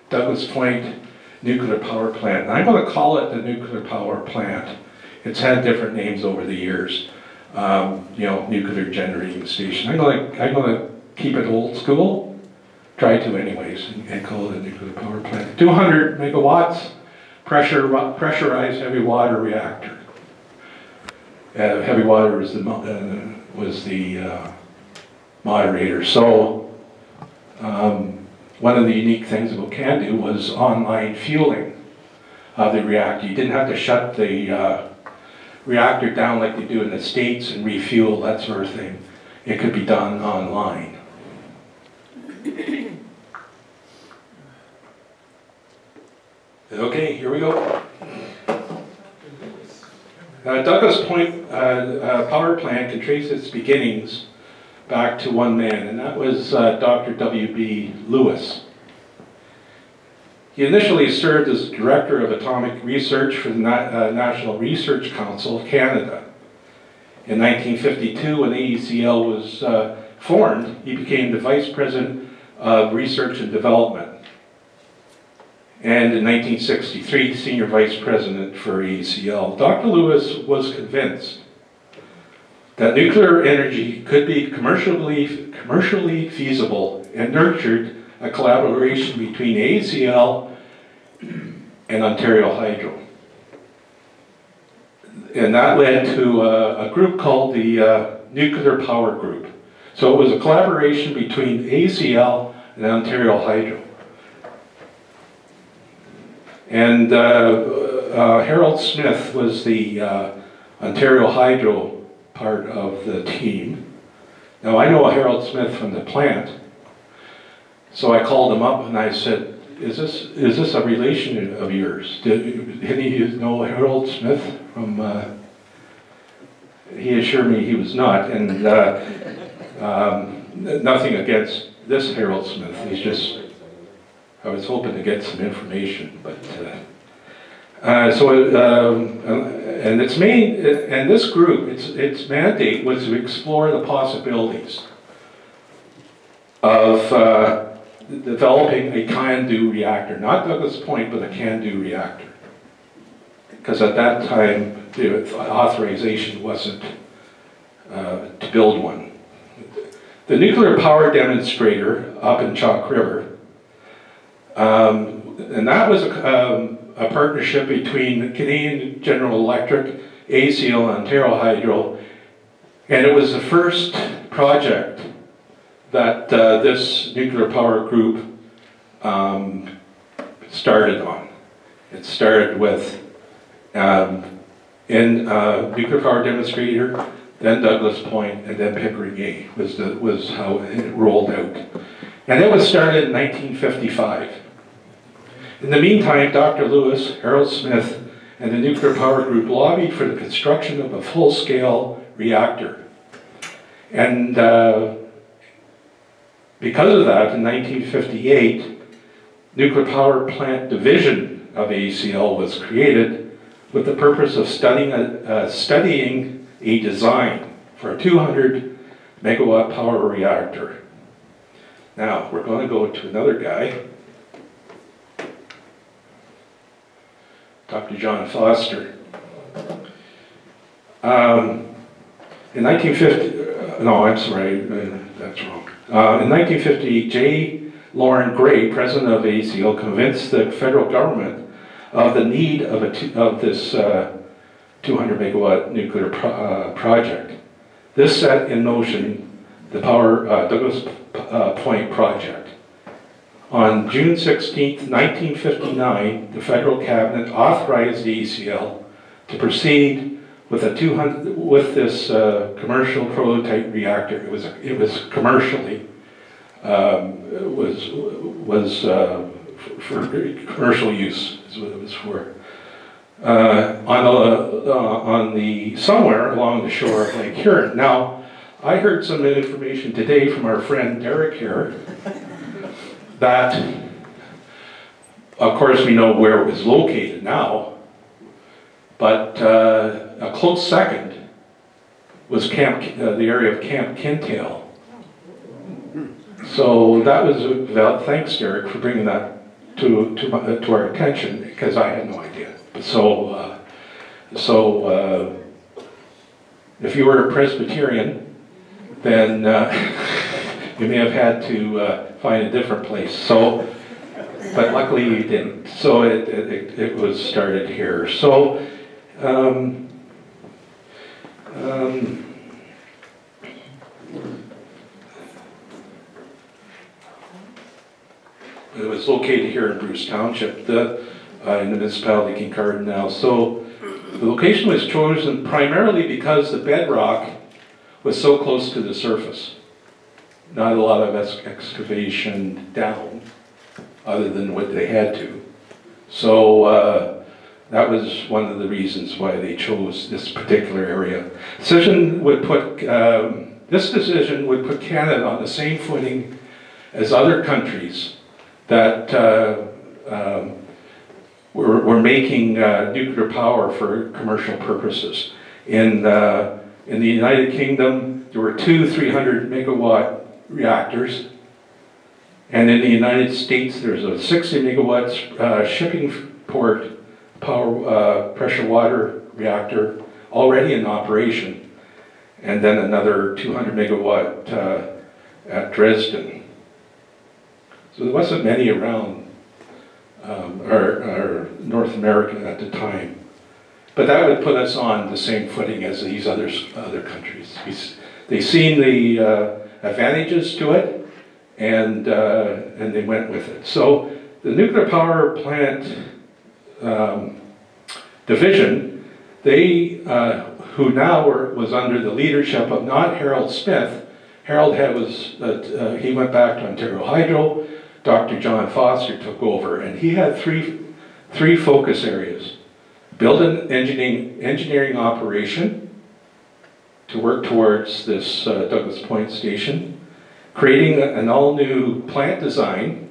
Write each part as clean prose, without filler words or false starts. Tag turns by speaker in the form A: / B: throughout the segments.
A: Douglas Point Nuclear Power Plant. And I'm going to call it the nuclear power plant. It's had different names over the years. You know, nuclear generating station. I'm going to keep it old school. Try to anyways, and call it a nuclear power plant. 200 megawatts, pressurized heavy water reactor. Heavy water was the moderator. So one of the unique things about CANDU was online fueling of the reactor. You didn't have to shut the reactor down like they do in the States and refuel, that sort of thing. It could be done online. Okay, here we go. Douglas Point power plant can trace its beginnings back to one man, and that was Dr. W.B. Lewis. He initially served as Director of Atomic Research for the National Research Council of Canada. In 1952, when AECL was formed, he became the Vice President of Research and Development. And in 1963, Senior Vice President for AECL. Dr. Lewis was convinced that nuclear energy could be commercially feasible and nurtured a collaboration between AECL and Ontario Hydro. And that led to a group called the Nuclear Power Group. So it was a collaboration between AECL and Ontario Hydro. And Harold Smith was the Ontario Hydro part of the team. Now I know Harold Smith from the plant, so I called him up and I said, is this a relation of yours? Did any of you know Harold Smith from, he assured me he was not, and nothing against this Harold Smith, he's just, I was hoping to get some information, but and its main, and this group, its mandate was to explore the possibilities of developing a CANDU reactor, not Douglas Point, but a CANDU reactor, because at that time the authorization wasn't to build one. The nuclear power demonstrator up in Chalk River. And that was a partnership between Canadian General Electric, AECL, and Ontario Hydro, and it was the first project that this nuclear power group started on. It started with nuclear power demonstrator, then Douglas Point, and then Pickering A was how it rolled out. And it was started in 1955. In the meantime, Dr. Lewis, Harold Smith, and the Nuclear Power Group lobbied for the construction of a full-scale reactor. And because of that, in 1958, Nuclear Power Plant Division of AECL was created with the purpose of studying a design for a 200 megawatt power reactor. Now, we're going to go to another guy, Dr. John Foster. In 1950, no, I'm sorry, that's wrong. In 1950, J. Lauren Gray, president of AECL, convinced the federal government of the need of this 200 megawatt nuclear project. This set in motion the Douglas Point project. On June 16, 1959, the federal cabinet authorized the AECL to proceed with this commercial prototype reactor. It was commercially for commercial use is what it was for. On the somewhere along the shore of Lake Huron. Now, I heard some information today from our friend Derek here that, of course, we know where it was located now, but a close second was the area of Camp Kintail. So that was, thanks Derek for bringing that to our attention, because I had no idea. So if you were a Presbyterian, then you may have had to find a different place. So, but luckily you didn't. So it was started here. So. It was located here in Bruce Township, in the municipality of Kincardine now. So the location was chosen primarily because the bedrock was so close to the surface. Not a lot of excavation down, other than what they had to. So that was one of the reasons why they chose this particular area. This decision would put Canada on the same footing as other countries that were making nuclear power for commercial purposes. In the United Kingdom, there were 2 300 megawatt reactors, and in the United States, there's a 60 megawatts shipping port power pressure water reactor already in operation, and then another 200 megawatt at Dresden. So there wasn't many around or North America at the time. But that would put us on the same footing as these other countries. They've seen the advantages to it, and they went with it. So the nuclear power plant division, they who now was under the leadership of not Harold Smith. Harold he went back to Ontario Hydro. Dr. John Foster took over, and he had three focus areas: build an engineering operation to work towards this Douglas Point station, creating an all-new plant design,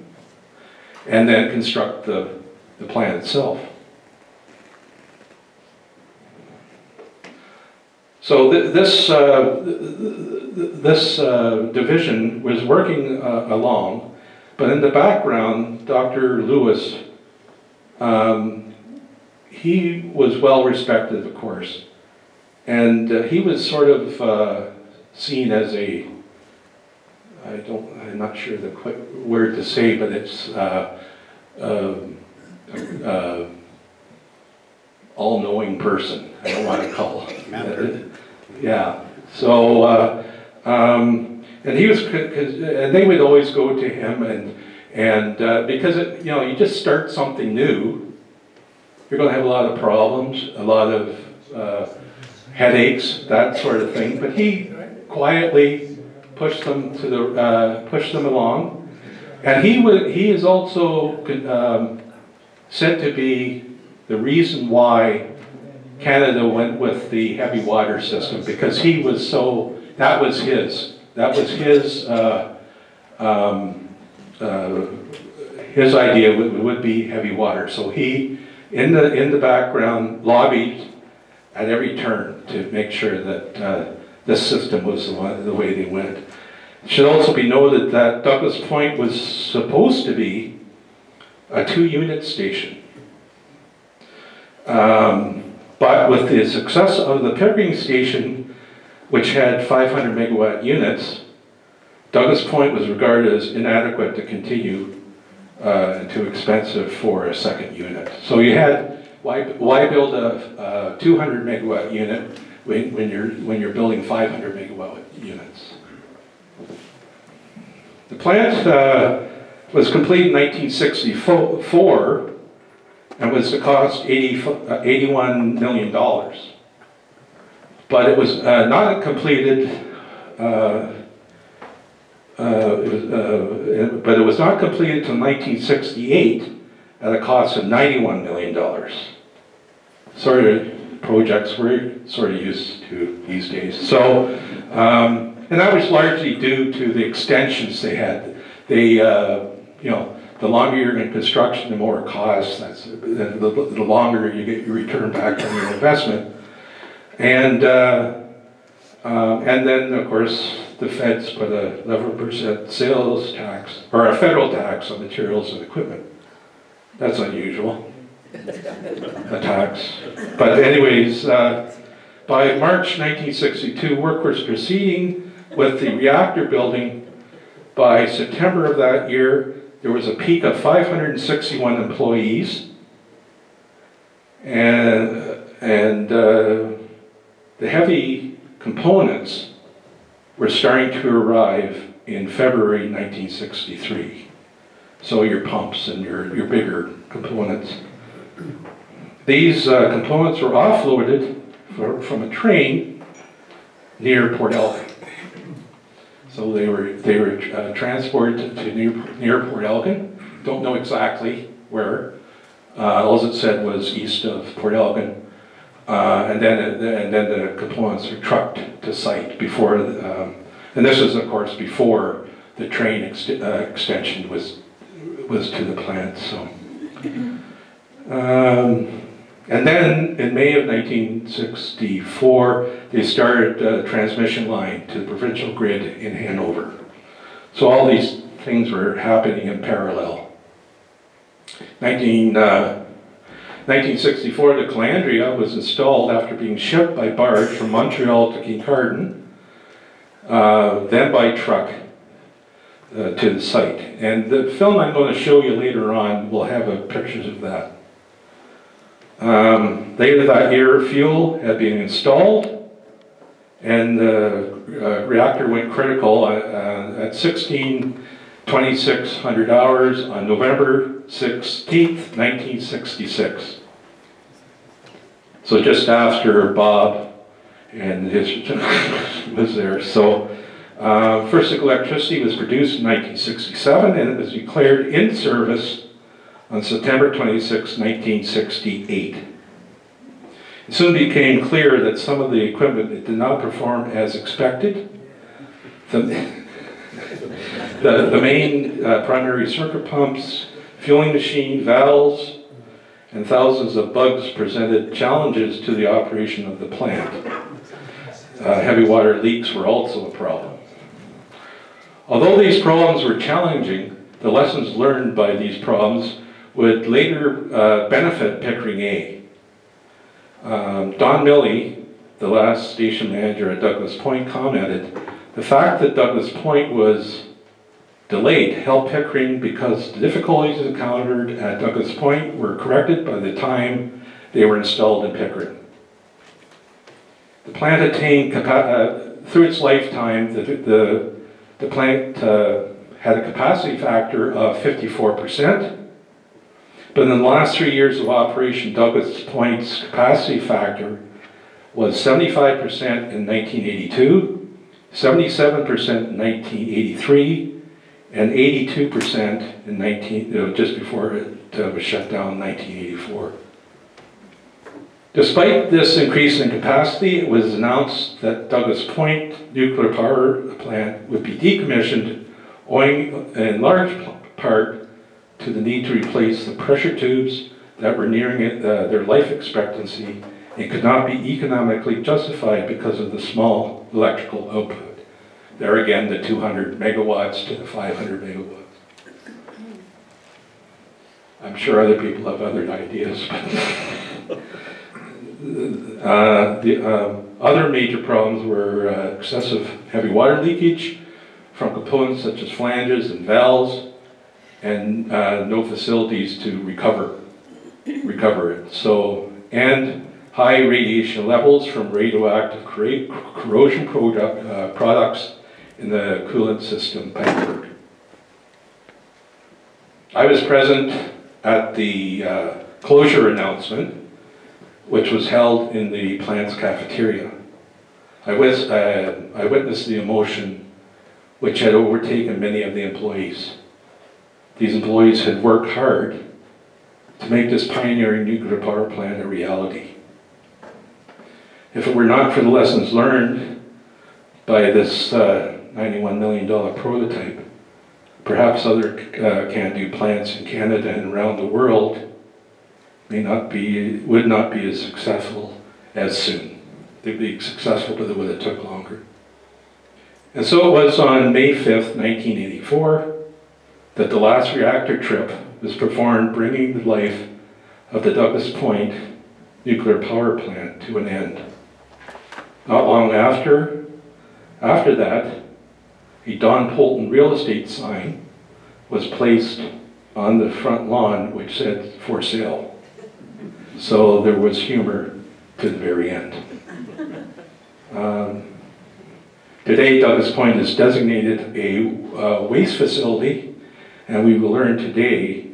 A: and then construct the plant itself. So this division was working along, but in the background, Dr. Lewis, he was well respected, of course, and he was sort of seen as I'm not sure the quick word to say, but it's all-knowing person. I don't want to call it. Yeah. So, and he was, and they would always go to him, and because you just start something new, you're going to have a lot of problems, a lot of headaches, that sort of thing. But he quietly pushed them along, and he is also said to be the reason why Canada went with the heavy water system, because he was that was his idea would be heavy water. So he, in the background, lobbied at every turn to make sure that this system was the way they went. It should also be noted that Douglas Point was supposed to be a 2-unit station. But with the success of the Pickering station, which had 500 megawatt units, Douglas Point was regarded as inadequate to continue and too expensive for a second unit. So you had, why build a 200 megawatt unit when you're building 500 megawatt units? The plant was complete in 1964 and was to cost $81 million. But it was not completed. But it was not completed until 1968 at a cost of $91 million. Sort of projects we're sort of used to these days. So, and that was largely due to the extensions they had. They, the longer you're in construction, the more it costs. The longer you get your return back on your investment. And then, of course, the feds put a 11% sales tax, or a federal tax on materials and equipment. That's unusual. Attacks. But anyways, by March 1962, work was proceeding with the reactor building. By September of that year, there was a peak of 561 employees. And the heavy components were starting to arrive in February 1963. So your pumps and your bigger components. These components were offloaded from a train near Port Elgin. So they were transported to near Port Elgin. Don't know exactly where. All it said was east of Port Elgin, and then the components were trucked to site before. And this is, of course, before the train extension was to the plant. So, and then in May of 1964, they started a transmission line to the provincial grid in Hanover. So all these things were happening in parallel. 1964, the Calandria was installed after being shipped by barge from Montreal to Kincardine, then by truck to the site. And the film I'm going to show you later on will have pictures of that. Later that year, fuel had been installed, and the reactor went critical at 2600 hours on November 16th, 1966. So just after Bob and his was there. So first electricity was produced in 1967, and it was declared in service on September 26, 1968. It soon became clear that some of the equipment did not perform as expected. The main primary circuit pumps, fueling machine, valves, and thousands of bugs presented challenges to the operation of the plant. Heavy water leaks were also a problem. Although these problems were challenging, the lessons learned by these problems would later benefit Pickering A. Don Milley, the last station manager at Douglas Point, commented, "The fact that Douglas Point was delayed helped Pickering because the difficulties encountered at Douglas Point were corrected by the time they were installed in Pickering." The plant attained, through its lifetime, the plant had a capacity factor of 54%. But in the last 3 years of operation, Douglas Point's capacity factor was 75% in 1982, 77% in 1983, and 82% in just before it was shut down in 1984. Despite this increase in capacity, it was announced that Douglas Point nuclear power plant would be decommissioned, owing in large part to the need to replace the pressure tubes that were nearing their life expectancy and could not be economically justified because of the small electrical output. There again, the 200 megawatts to the 500 megawatts. I'm sure other people have other ideas. The other major problems were excessive heavy water leakage from components such as flanges and valves, and no facilities to recover it. So, and high radiation levels from radioactive corrosion products in the coolant system pipework. I was present at the closure announcement, which was held in the plant's cafeteria. I witnessed the emotion which had overtaken many of the employees. These employees had worked hard to make this pioneering nuclear power plant a reality. If it were not for the lessons learned by this $91 million prototype, perhaps other can-do plants in Canada and around the world would not be as successful as soon. They'd be successful, but it would have took longer. And so it was on May 5th, 1984, that the last reactor trip was performed, bringing the life of the Douglas Point nuclear power plant to an end. Not long after that, a Don Polton real estate sign was placed on the front lawn which said "for sale." So there was humor to the very end. Today, Douglas Point is designated a waste facility, and we will learn today,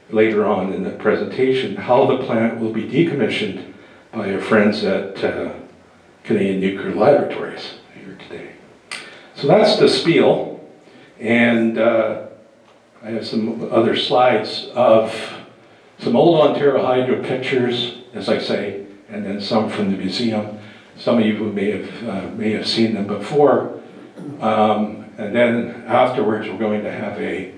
A: later on in the presentation, how the plant will be decommissioned by our friends at Canadian Nuclear Laboratories here today. So that's the spiel, and I have some other slides of some old Ontario Hydro pictures, as I say, and then some from the museum. Some of you may have seen them before. And then afterwards, we're going to have a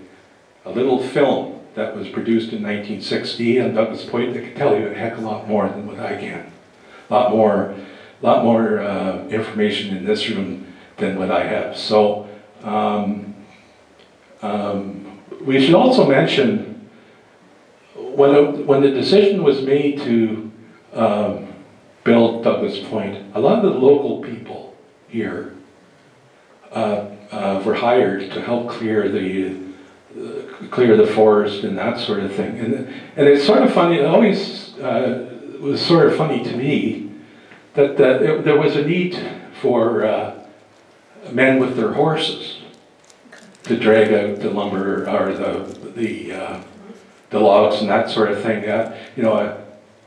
A: little film that was produced in 1960 on Douglas Point that can tell you a heck of a lot more than what I can. A lot more information in this room than what I have. So we should also mention when the decision was made to build Douglas Point, a lot of the local people here were hired to help clear the forest and that sort of thing. And it's sort of funny, it always was sort of funny to me that there was a need for men with their horses to drag out the lumber or the logs and that sort of thing. You know,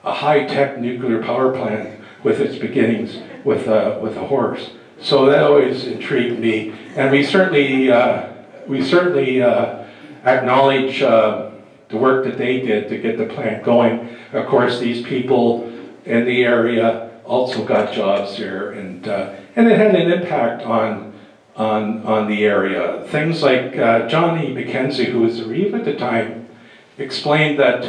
A: a high-tech nuclear power plant with its beginnings with a horse. So that always intrigued me, and we certainly acknowledge the work that they did to get the plant going. Of course, these people in the area also got jobs there, and it had an impact on the area. Things like Johnny McKenzie, who was the reeve at the time, explained that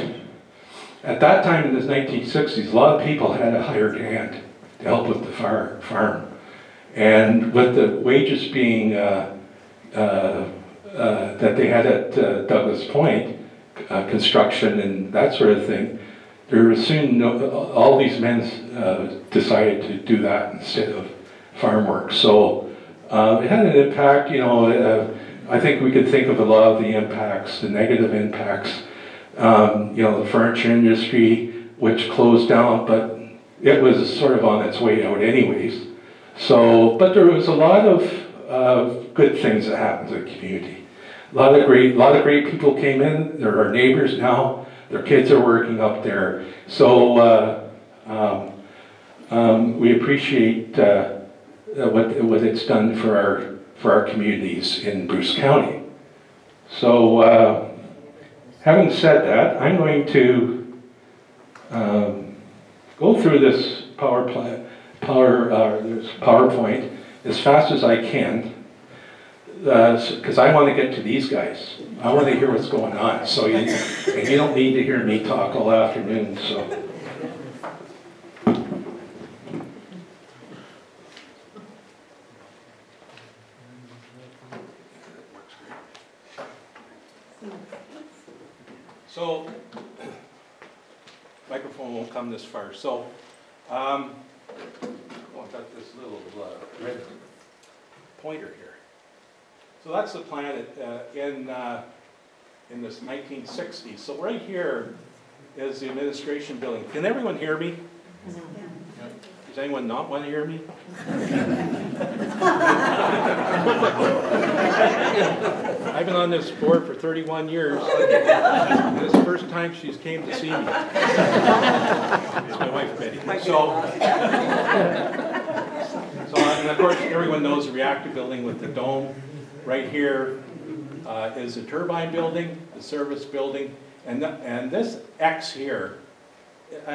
A: at that time in the 1960s, a lot of people had a hired hand to help with the farm. And with the wages being that they had at Douglas Point, construction and that sort of thing, there was soon all these men decided to do that instead of farm work. So it had an impact. You know, I think we could think of a lot of the impacts, the negative impacts. You know, the furniture industry, which closed down, but it was sort of on its way out anyways. So, but there was a lot of good things that happened to the community. A lot of great people came in. They're our neighbors now. Their kids are working up there. So we appreciate what it's done for our communities in Bruce County. So. Having said that, I'm going to go through this PowerPoint as fast as I can, because I want to get to these guys. I want to hear what's going on. So and you don't need to hear me talk all afternoon. So, microphone won't come this far. So, I've got this little red pointer here. So that's the planet in this 1960s. So right here is the administration building. Can everyone hear me? Yeah. Does anyone not want to hear me? I've been on this board for 31 years. And it's the first time she's came to see me. It's my wife, Betty. And of course, everyone knows the reactor building with the dome. Right here is the turbine building, the service building, and this X here,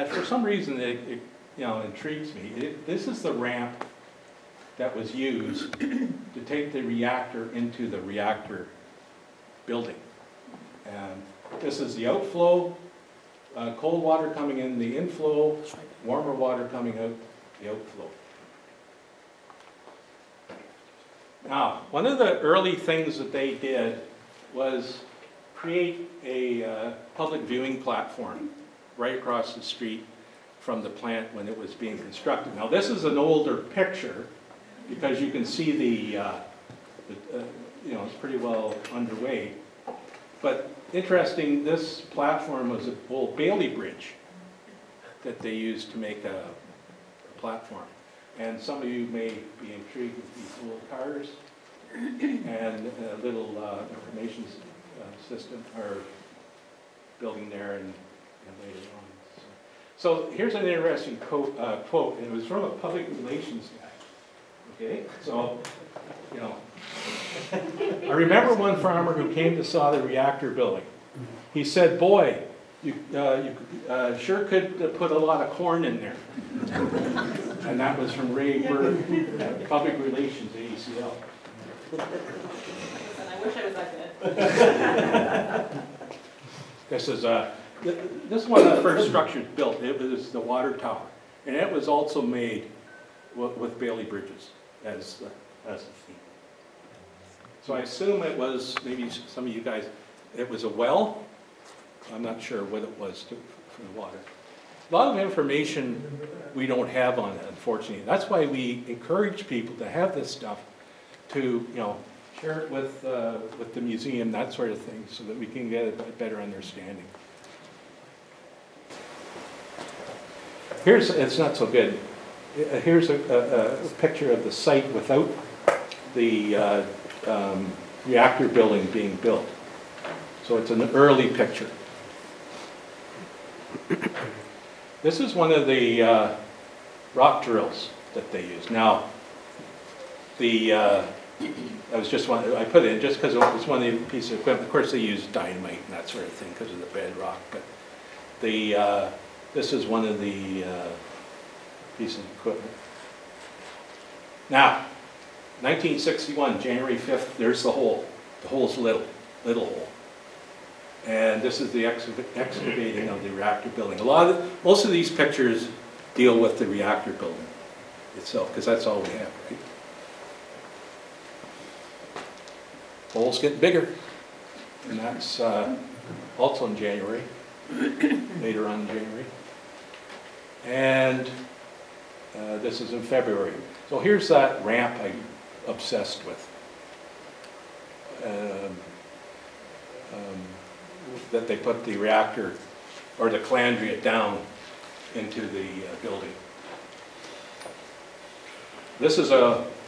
A: for some reason, it intrigues me. This is the ramp that was used to take the reactor into the reactor building. And this is the outflow, cold water coming in the inflow, warmer water coming out the outflow. Now, one of the early things that they did was create a public viewing platform right across the street from the plant when it was being constructed. Now this is an older picture because you can see you know, it's pretty well underway. But interesting, this platform was an old Bailey Bridge that they used to make a platform. And some of you may be intrigued with these old cars and a little information system or building there and later on. So here's an interesting quote, and it was from a public relations guy. Okay, so, you know, I remember one farmer who came to saw the reactor building. He said, "Boy, you sure could put a lot of corn in there." And that was from Ray Bird, Public Relations, AECL.
B: I wish I was that good.
A: This is this is one of the first structures built. It was the water tower, and it was also made with Bailey bridges as the theme. So I assume it was, maybe some of you guys, it was a well. I'm not sure what it was for the water. A lot of information we don't have on it, unfortunately. That's why we encourage people to have this stuff, to, you know, share it with the museum, that sort of thing, so that we can get a better understanding. Here's, it's not so good. Here's a picture of the site without the reactor building being built. So it's an early picture. This is one of the rock drills that they use. Now, that was just one, I put it in just because it was one of the pieces of equipment. Of course, they use dynamite and that sort of thing because of the bedrock, but this is one of the pieces of equipment. Now, 1961, January 5th, there's the hole. The hole's little hole. And this is the excavating of the reactor building. Most of these pictures deal with the reactor building itself, because that's all we have, right? Hole's getting bigger, and that's also in January, later on in January. And this is in February. So here's that ramp I'm obsessed with. That they put the reactor or the calandria down into the building. This is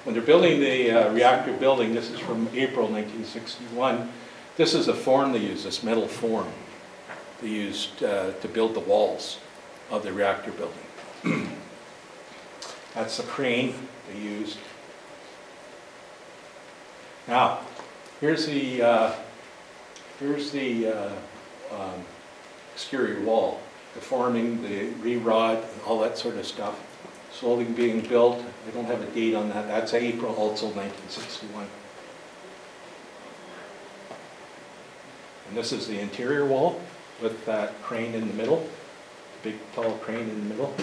A: when they're building the reactor building, this is from April 1961. This is a form they use, this metal form they used to build the walls of the reactor building. That's the crane they used. Now, here's the exterior wall, the forming, the re-rod, all that sort of stuff. Slowly being built. I don't have a date on that. That's April, also 1961. And this is the interior wall with that crane in the middle, big tall crane in the middle.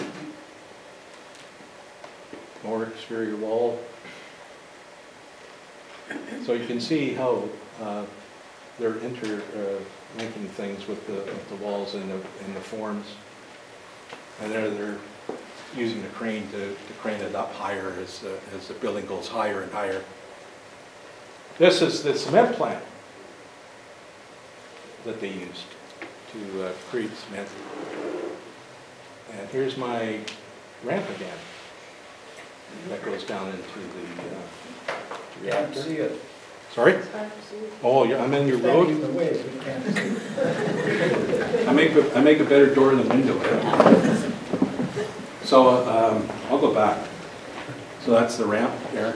A: More exterior wall. So you can see how they're interlinking things with the walls and the forms, and they're using the crane to crane it up higher as the building goes higher and higher. This is the cement plant that they used to create cement. And here's my ramp again that goes down into the reactor.
C: Can't see it.
A: Sorry? Oh, yeah, I'm in your road?
C: Standing in the way, we can't see it.
A: I make a better door in the window. So I'll go back. So that's the ramp there.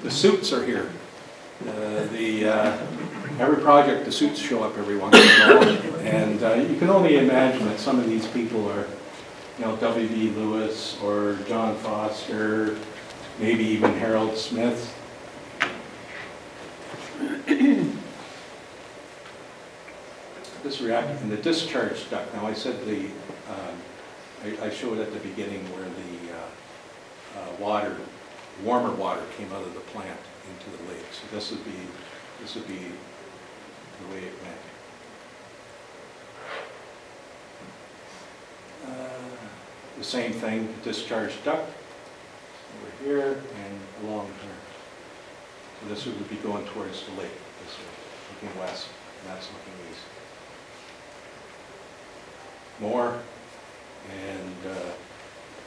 A: The suits are here. Every project, the suits show up every once in a while, and you can only imagine that some of these people are, you know, W.B. Lewis or John Foster, maybe even Harold Smith. This reactor and the discharge duct. Now I said I showed at the beginning where the warmer water came out of the plant.
D: into the lake. So this would be the way it went. The same thing, discharge duct over here and along here. So this would be going towards the lake, this way, looking west, and that's looking east. More, and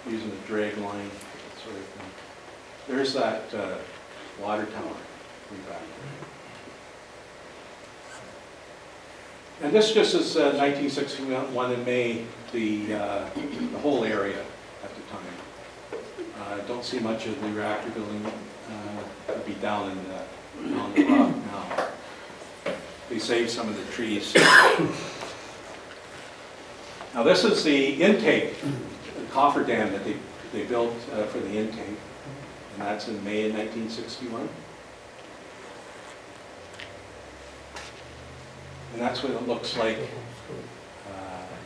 D: using the drag line, that sort of thing. There's that water tower way back there. And this just is 1961 in May, the whole area at the time. Don't see much of the reactor building. It'd be down in on the rock now. They saved some of the trees. Now this is the intake, the coffer dam that they built for the intake, and that's in May of 1961. And that's what it looks like,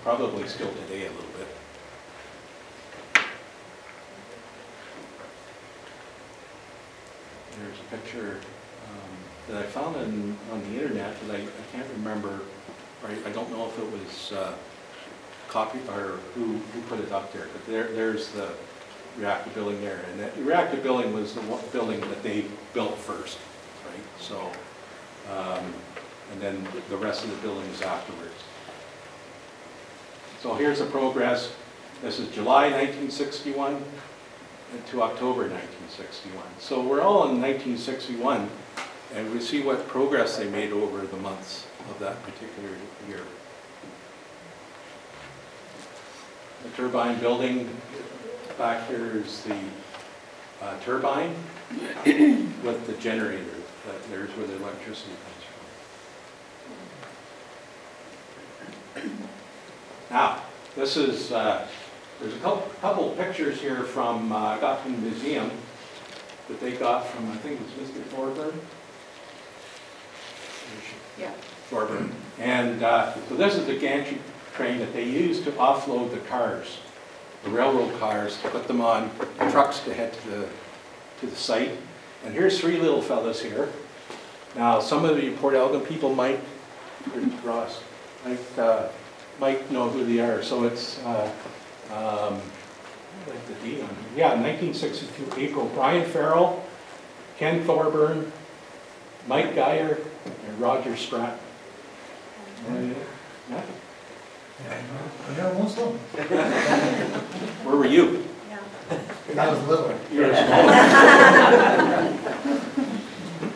D: probably still today a little bit. There's a picture that I found on the internet that I can't remember, or I don't know if it was copied or who put it up there, but there's the reactor building there. And that reactor building was the building that they built first, right? So, and then the rest of the buildings afterwards. So here's the progress. This is July 1961 to October 1961. So we're all in 1961, and we see what progress they made over the months of that particular year. The turbine building, back here is the turbine with the generator. There's where the electricity comes from. Now, this is, there's a couple pictures here from, I got from the museum that they got from, I think it was Mr. Thorburn.
B: Yeah.
D: Dorne. And so this is the gantry train that they used to offload the cars, the railroad cars, to put them on trucks to head to the site. And here's three little fellas here. Now, some of the Port Elgin people might, Ross, might know who they are. So it's like the date on here. Yeah, 1962 April. Brian Farrell, Ken Thorburn, Mike Geyer, and Roger Spratt. Yeah.
C: Yeah, most of them.
D: Where were you?
B: Yeah.
C: When I was little.
D: You were small.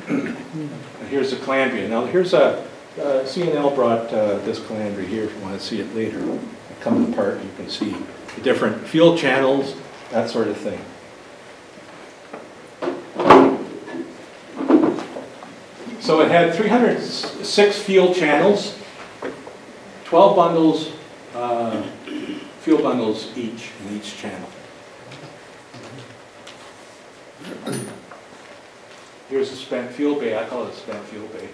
D: And here's the calandria. Now here's a, CNL brought this calandria here if you want to see it later. It comes apart, you can see the different fuel channels, that sort of thing. So it had 306 fuel channels, 12 bundles, fuel bundles each in each channel. Here's the spent fuel bay. I call it spent fuel bay.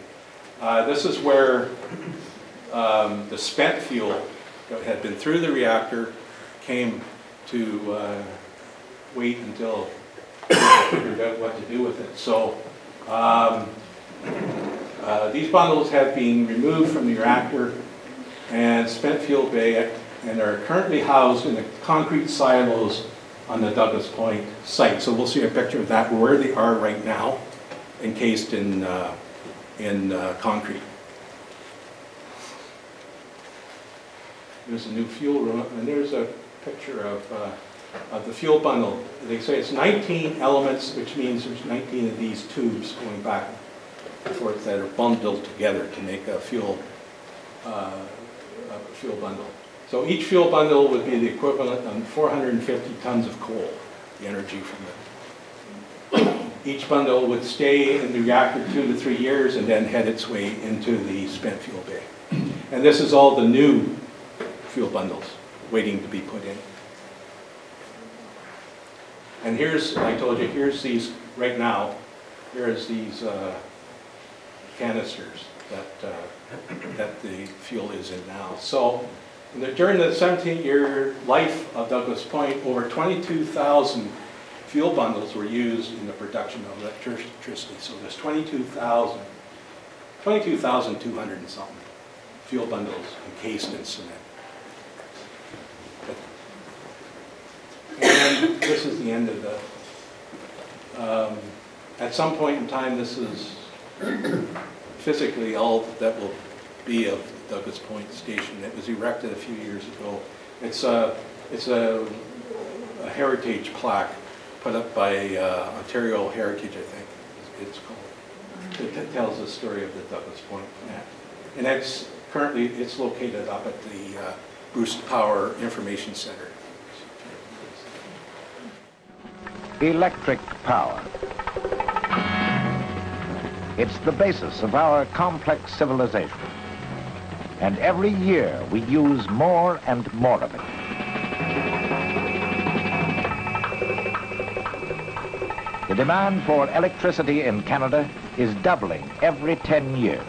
D: This is where the spent fuel that had been through the reactor came to wait until we figured out what to do with it. So these bundles have been removed from the reactor and spent fuel bay and are currently housed in the concrete silos on the Douglas Point site. So we'll see a picture of that, where they are right now, encased in concrete. There's a new fuel room, and there's a picture of the fuel bundle. They say it's 19 elements, which means there's 19 of these tubes going back and forth that are bundled together to make a fuel bundle. So each fuel bundle would be the equivalent of 450 tons of coal, the energy from it. Each bundle would stay in the reactor 2 to 3 years and then head its way into the spent fuel bay. And this is all the new fuel bundles waiting to be put in. And here's, I told you, here's these, right now, here's these canisters that the fuel is in now. So during the 17-year life of Douglas Point, over 22,000 fuel bundles were used in the production of electricity. So there's 22,200 and something fuel bundles encased in cement. And this is the end of the, at some point in time, this is physically all that will be of Douglas Point Station. It was erected a few years ago. It's a heritage plaque put up by Ontario Heritage, I think it's called. It tells the story of the Douglas Point plant. And it's located up at the Bruce Power Information Center.
E: Electric power. It's the basis of our complex civilization. And every year we use more and more of it. The demand for electricity in Canada is doubling every 10 years.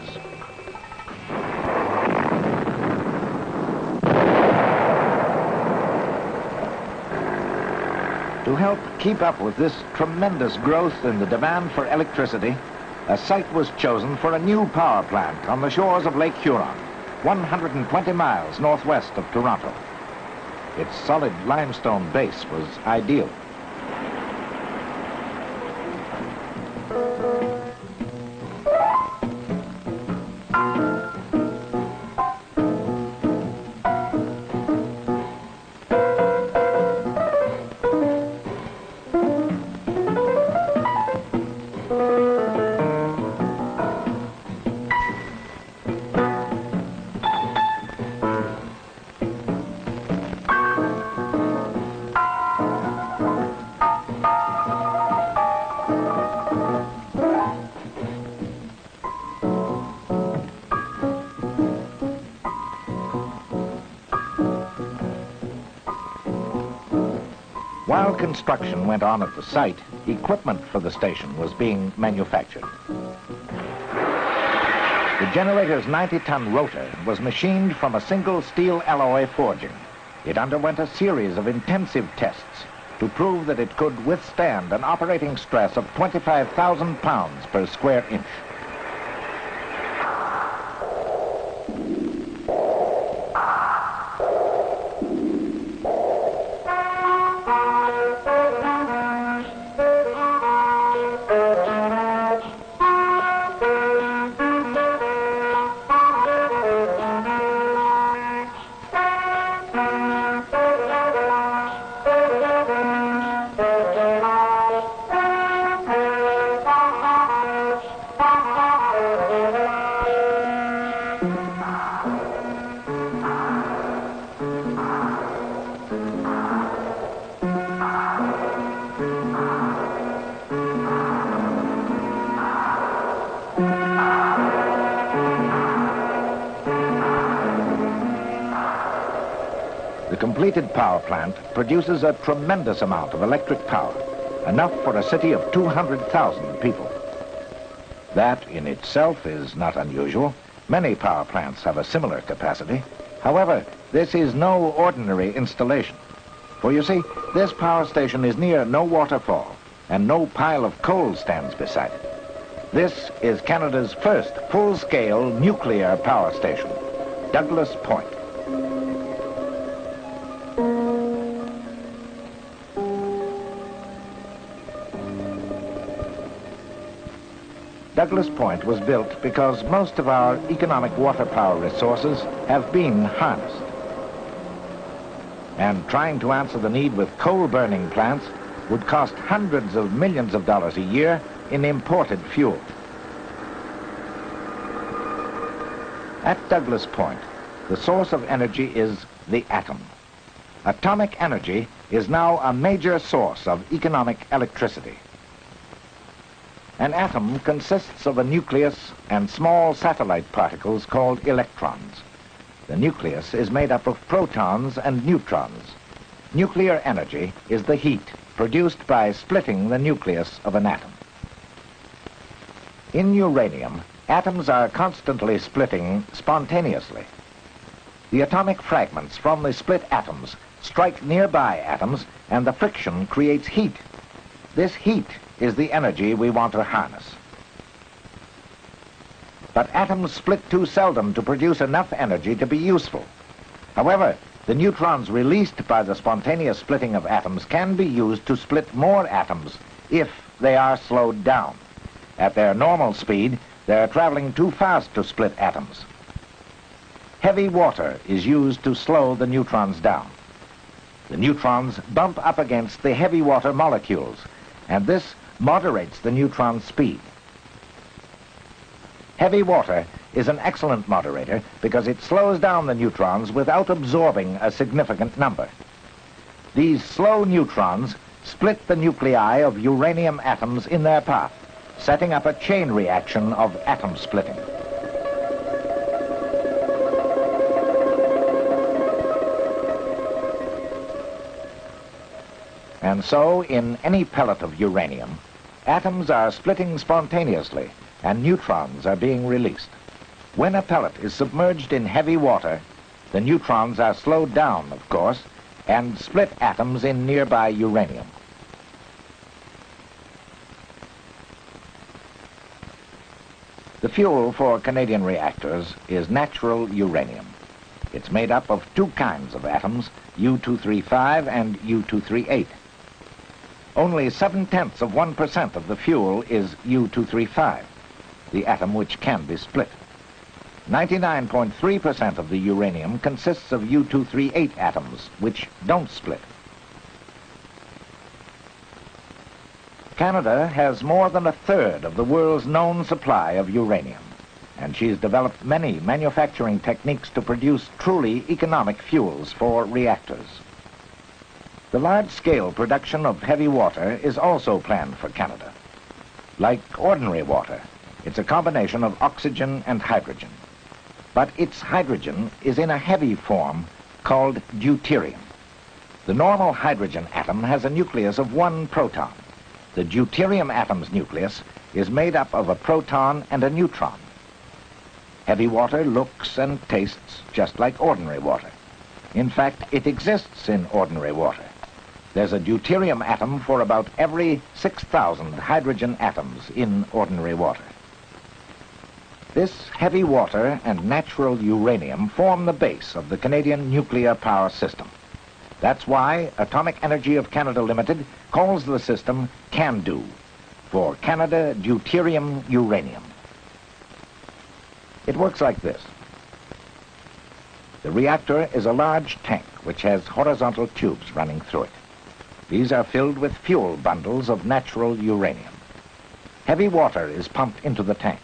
E: To help keep up with this tremendous growth in the demand for electricity, a site was chosen for a new power plant on the shores of Lake Huron, 120 miles northwest of Toronto. Its solid limestone base was ideal. While construction went on at the site, equipment for the station was being manufactured. The generator's 90-ton rotor was machined from a single steel alloy forging. It underwent a series of intensive tests to prove that it could withstand an operating stress of 25,000 pounds per square inch. The completed power plant produces a tremendous amount of electric power, enough for a city of 200,000 people. That in itself is not unusual. Many power plants have a similar capacity. However, this is no ordinary installation. For you see, this power station is near no waterfall, and no pile of coal stands beside it. This is Canada's first full-scale nuclear power station, Douglas Point. Douglas Point was built because most of our economic water power resources have been harnessed. And trying to answer the need with coal-burning plants would cost hundreds of millions of dollars a year in imported fuel. At Douglas Point, the source of energy is the atom. Atomic energy is now a major source of economic electricity. An atom consists of a nucleus and small satellite particles called electrons. The nucleus is made up of protons and neutrons. Nuclear energy is the heat produced by splitting the nucleus of an atom. In uranium, atoms are constantly splitting spontaneously. The atomic fragments from the split atoms strike nearby atoms, and the friction creates heat. This heat is the energy we want to harness. But atoms split too seldom to produce enough energy to be useful. However, the neutrons released by the spontaneous splitting of atoms can be used to split more atoms if they are slowed down. At their normal speed, they are traveling too fast to split atoms. Heavy water is used to slow the neutrons down. The neutrons bump up against the heavy water molecules, and this moderates the neutron speed. Heavy water is an excellent moderator because it slows down the neutrons without absorbing a significant number. These slow neutrons split the nuclei of uranium atoms in their path, setting up a chain reaction of atom splitting. And so, in any pellet of uranium, atoms are splitting spontaneously and neutrons are being released. When a pellet is submerged in heavy water, the neutrons are slowed down, of course, and split atoms in nearby uranium. The fuel for Canadian reactors is natural uranium. It's made up of two kinds of atoms, U-235 and U-238. Only 0.7% of the fuel is U-235, the atom which can be split. 99.3% of the uranium consists of U-238 atoms, which don't split. Canada has more than a third of the world's known supply of uranium, and she's developed many manufacturing techniques to produce truly economic fuels for reactors. The large-scale production of heavy water is also planned for Canada. Like ordinary water, it's a combination of oxygen and hydrogen. But its hydrogen is in a heavy form called deuterium. The normal hydrogen atom has a nucleus of 1 proton. The deuterium atom's nucleus is made up of a proton and a neutron. Heavy water looks and tastes just like ordinary water. In fact, it exists in ordinary water. There's a deuterium atom for about every 6,000 hydrogen atoms in ordinary water. This heavy water and natural uranium form the base of the Canadian nuclear power system. That's why Atomic Energy of Canada Limited calls the system CANDU, for Canada Deuterium Uranium. It works like this. The reactor is a large tank which has horizontal tubes running through it. These are filled with fuel bundles of natural uranium. Heavy water is pumped into the tank.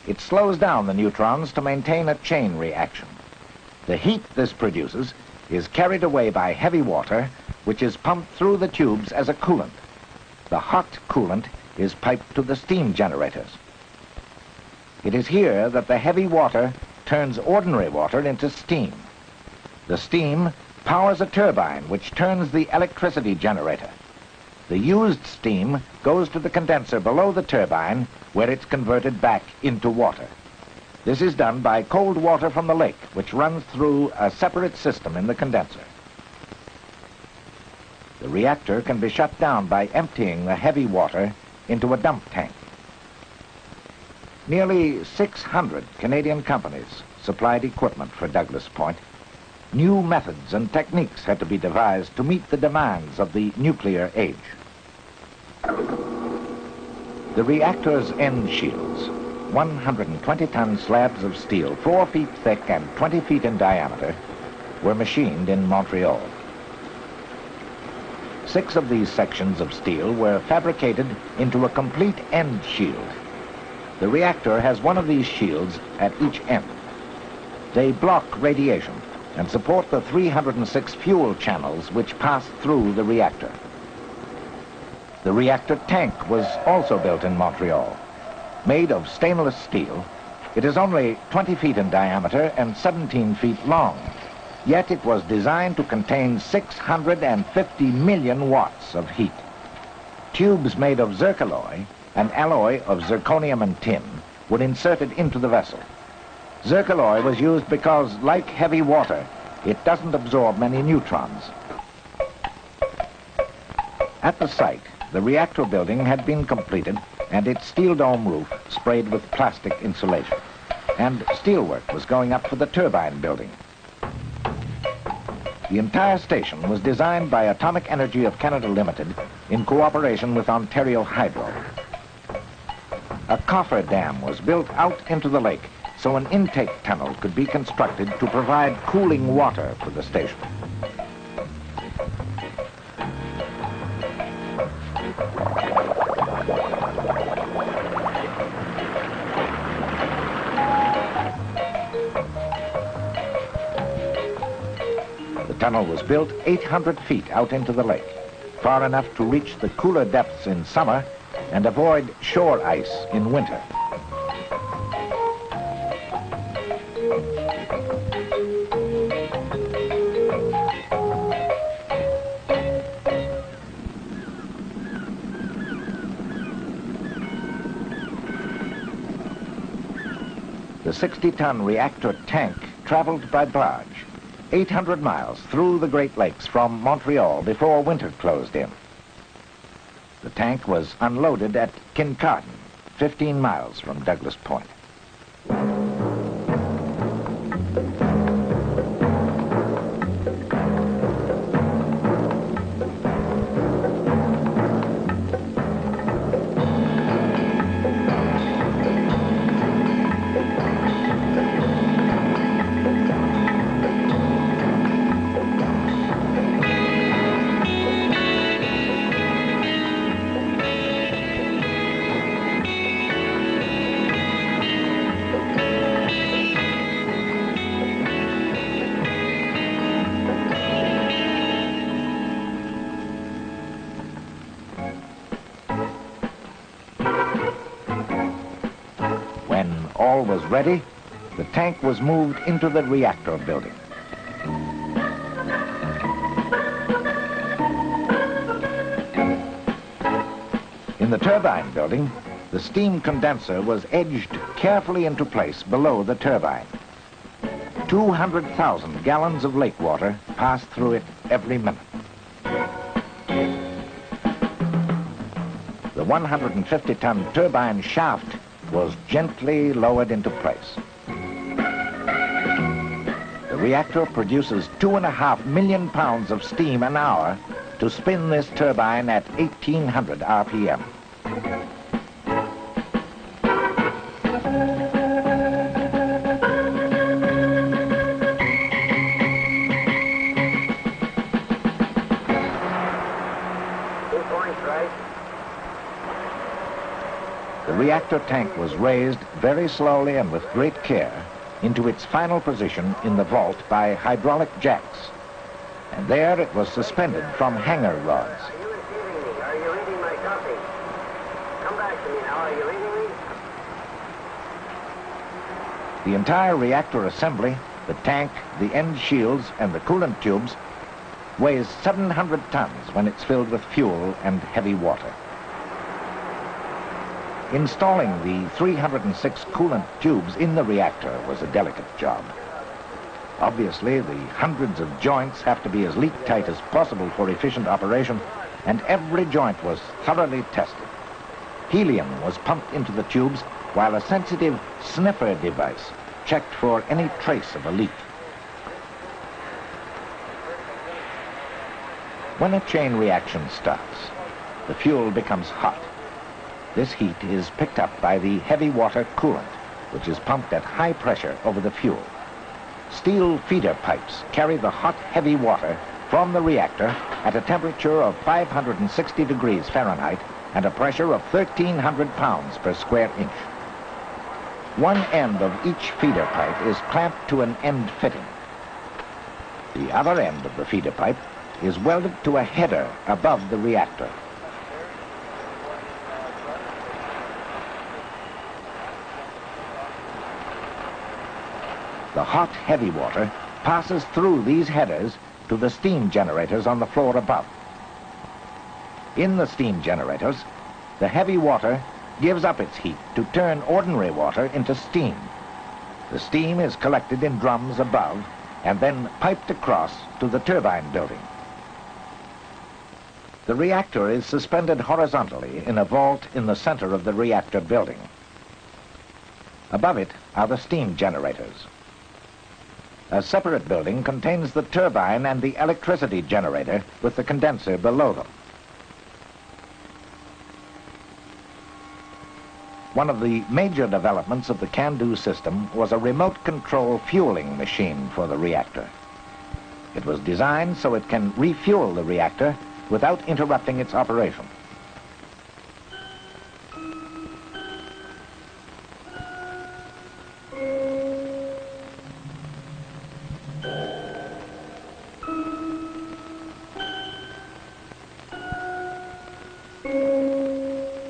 E: It slows down the neutrons to maintain a chain reaction. The heat this produces is carried away by heavy water, which is pumped through the tubes as a coolant. The hot coolant is piped to the steam generators. It is here that the heavy water turns ordinary water into steam. The steam powers a turbine which turns the electricity generator. The used steam goes to the condenser below the turbine, where it's converted back into water. This is done by cold water from the lake, which runs through a separate system in the condenser. The reactor can be shut down by emptying the heavy water into a dump tank. Nearly 600 Canadian companies supplied equipment for Douglas Point. New methods and techniques had to be devised to meet the demands of the nuclear age. The reactor's end shields, 120-ton slabs of steel, 4 feet thick and 20 feet in diameter, were machined in Montreal. 6 of these sections of steel were fabricated into a complete end shield. The reactor has one of these shields at each end. They block radiation and support the 306 fuel channels which pass through the reactor. The reactor tank was also built in Montreal. Made of stainless steel, it is only 20 feet in diameter and 17 feet long, yet it was designed to contain 650 million watts of heat. Tubes made of zircaloy, an alloy of zirconium and tin, were inserted into the vessel. Zircaloy was used because, like heavy water, it doesn't absorb many neutrons. At the site, the reactor building had been completed and its steel dome roof sprayed with plastic insulation. And steelwork was going up for the turbine building. The entire station was designed by Atomic Energy of Canada Limited in cooperation with Ontario Hydro. A coffer dam was built out into the lake so an intake tunnel could be constructed to provide cooling water for the station. The tunnel was built 800 feet out into the lake, far enough to reach the cooler depths in summer and avoid shore ice in winter. The 60-ton reactor tank traveled by barge 800 miles through the Great Lakes from Montreal before winter closed in. The tank was unloaded at Kincardine, 15 miles from Douglas Point. When all was ready, the tank was moved into the reactor building. In the turbine building, the steam condenser was edged carefully into place below the turbine. 200,000 gallons of lake water passed through it every minute. The 150-ton turbine shaft was gently lowered into place. The reactor produces 2.5 million pounds of steam an hour to spin this turbine at 1,800 RPM. The reactor tank was raised very slowly and with great care into its final position in the vault by hydraulic jacks. And there it was suspended from hanger rods.
F: Are you receiving me? Are you reading my copy? Come back to me now. Are you reading me?
E: The entire reactor assembly, the tank, the end shields, and the coolant tubes weighs 700 tons when it's filled with fuel and heavy water. Installing the 306 coolant tubes in the reactor was a delicate job. Obviously, the hundreds of joints have to be as leak-tight as possible for efficient operation, and every joint was thoroughly tested. Helium was pumped into the tubes, while a sensitive sniffer device checked for any trace of a leak. When a chain reaction starts, the fuel becomes hot. This heat is picked up by the heavy water coolant, which is pumped at high pressure over the fuel. Steel feeder pipes carry the hot, heavy water from the reactor at a temperature of 560 degrees Fahrenheit and a pressure of 1,300 pounds per square inch. One end of each feeder pipe is clamped to an end fitting. The other end of the feeder pipe is welded to a header above the reactor. The hot, heavy water passes through these headers to the steam generators on the floor above. In the steam generators, the heavy water gives up its heat to turn ordinary water into steam. The steam is collected in drums above and then piped across to the turbine building. The reactor is suspended horizontally in a vault in the center of the reactor building. Above it are the steam generators. A separate building contains the turbine and the electricity generator with the condenser below them. One of the major developments of the CANDO system was a remote control fueling machine for the reactor. It was designed so it can refuel the reactor without interrupting its operation.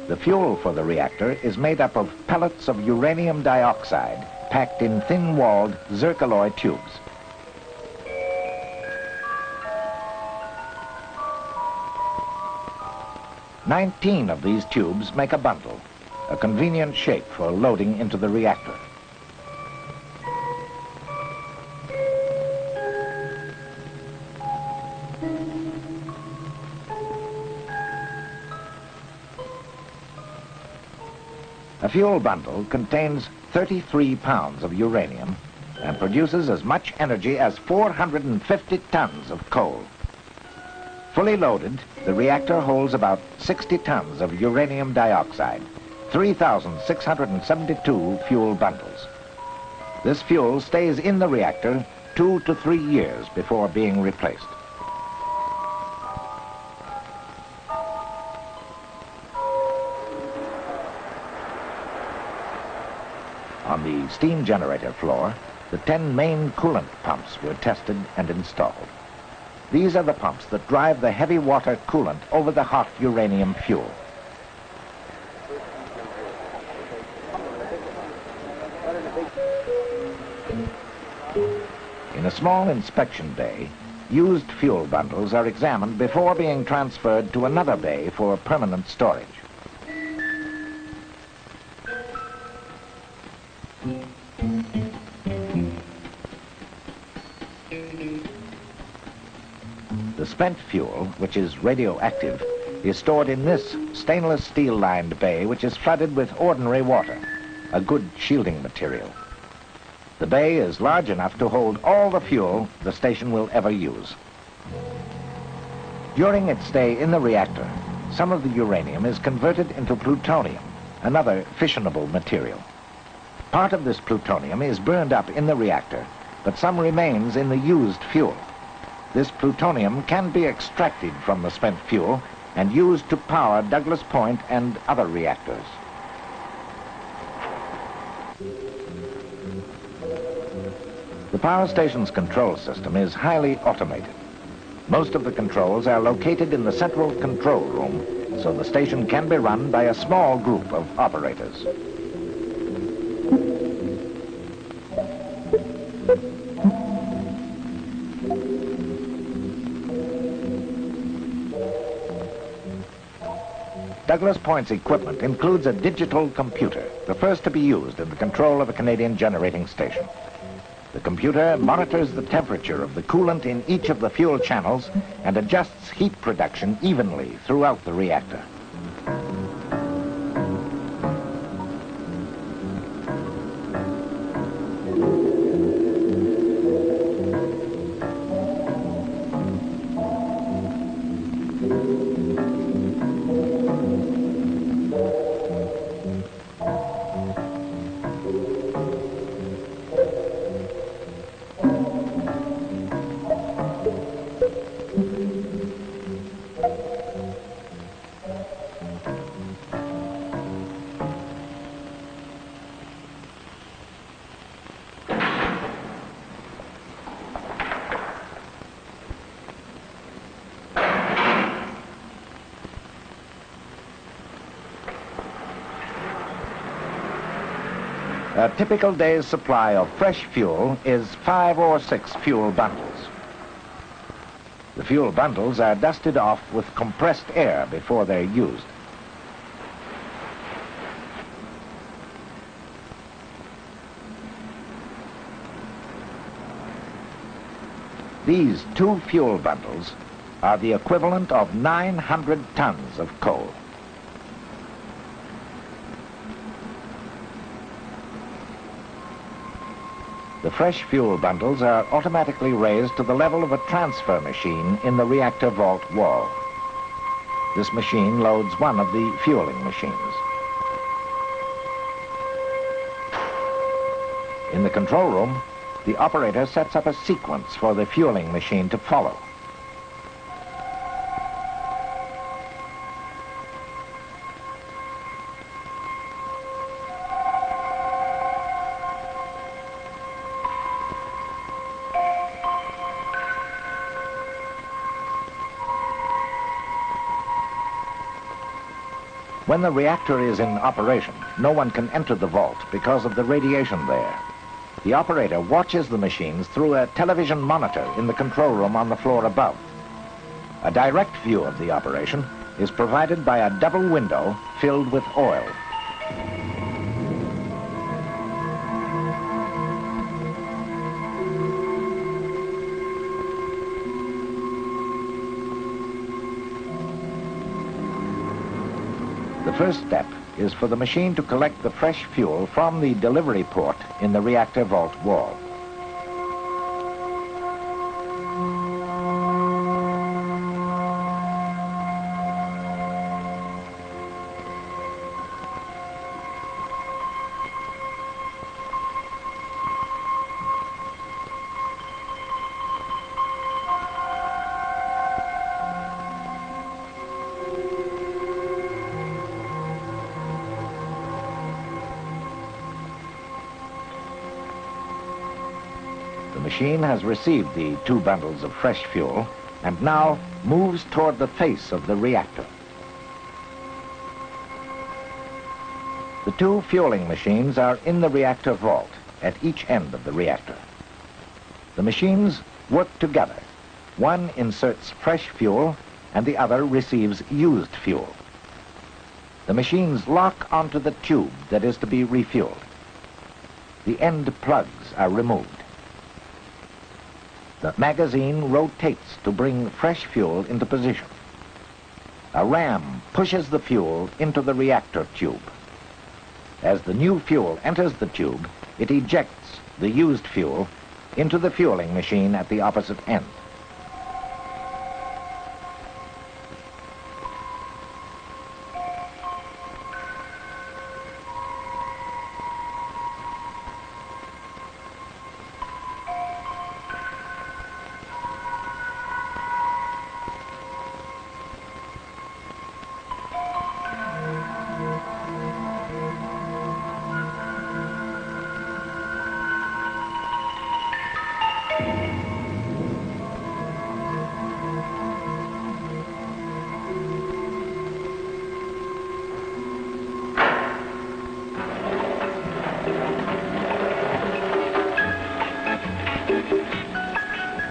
E: The fuel for the reactor is made up of pellets of uranium dioxide packed in thin-walled zircaloy tubes. "19 of these tubes make a bundle, a convenient shape for loading into the reactor. A fuel bundle contains 33 pounds of uranium and produces as much energy as 450 tons of coal. Fully loaded, the reactor holds about 60 tons of uranium dioxide, 3,672 fuel bundles. This fuel stays in the reactor 2 to 3 years before being replaced. On the steam generator floor, the 10 main coolant pumps were tested and installed. These are the pumps that drive the heavy water coolant over the hot uranium fuel. In a small inspection bay, used fuel bundles are examined before being transferred to another bay for permanent storage. The spent fuel, which is radioactive, is stored in this stainless steel-lined bay, which is flooded with ordinary water, a good shielding material. The bay is large enough to hold all the fuel the station will ever use. During its stay in the reactor, some of the uranium is converted into plutonium, another fissionable material. Part of this plutonium is burned up in the reactor, but some remains in the used fuel. This plutonium can be extracted from the spent fuel and used to power Douglas Point and other reactors. The power station's control system is highly automated. Most of the controls are located in the central control room, so the station can be run by a small group of operators. Douglas Point's equipment includes a digital computer, the first to be used in the control of a Canadian generating station. The computer monitors the temperature of the coolant in each of the fuel channels and adjusts heat production evenly throughout the reactor. A typical day's supply of fresh fuel is 5 or 6 fuel bundles. The fuel bundles are dusted off with compressed air before they're used. These 2 fuel bundles are the equivalent of 900 tons of coal. The fresh fuel bundles are automatically raised to the level of a transfer machine in the reactor vault wall. This machine loads one of the fueling machines. In the control room, the operator sets up a sequence for the fueling machine to follow. When the reactor is in operation, no one can enter the vault because of the radiation there. The operator watches the machines through a television monitor in the control room on the floor above. A direct view of the operation is provided by a double window filled with oil. The first step is for the machine to collect the fresh fuel from the delivery port in the reactor vault wall. The machine has received the 2 bundles of fresh fuel and now moves toward the face of the reactor. The 2 fueling machines are in the reactor vault at each end of the reactor. The machines work together. One inserts fresh fuel and the other receives used fuel. The machines lock onto the tube that is to be refueled. The end plugs are removed. The magazine rotates to bring fresh fuel into position. A ram pushes the fuel into the reactor tube. As the new fuel enters the tube, it ejects the used fuel into the fueling machine at the opposite end.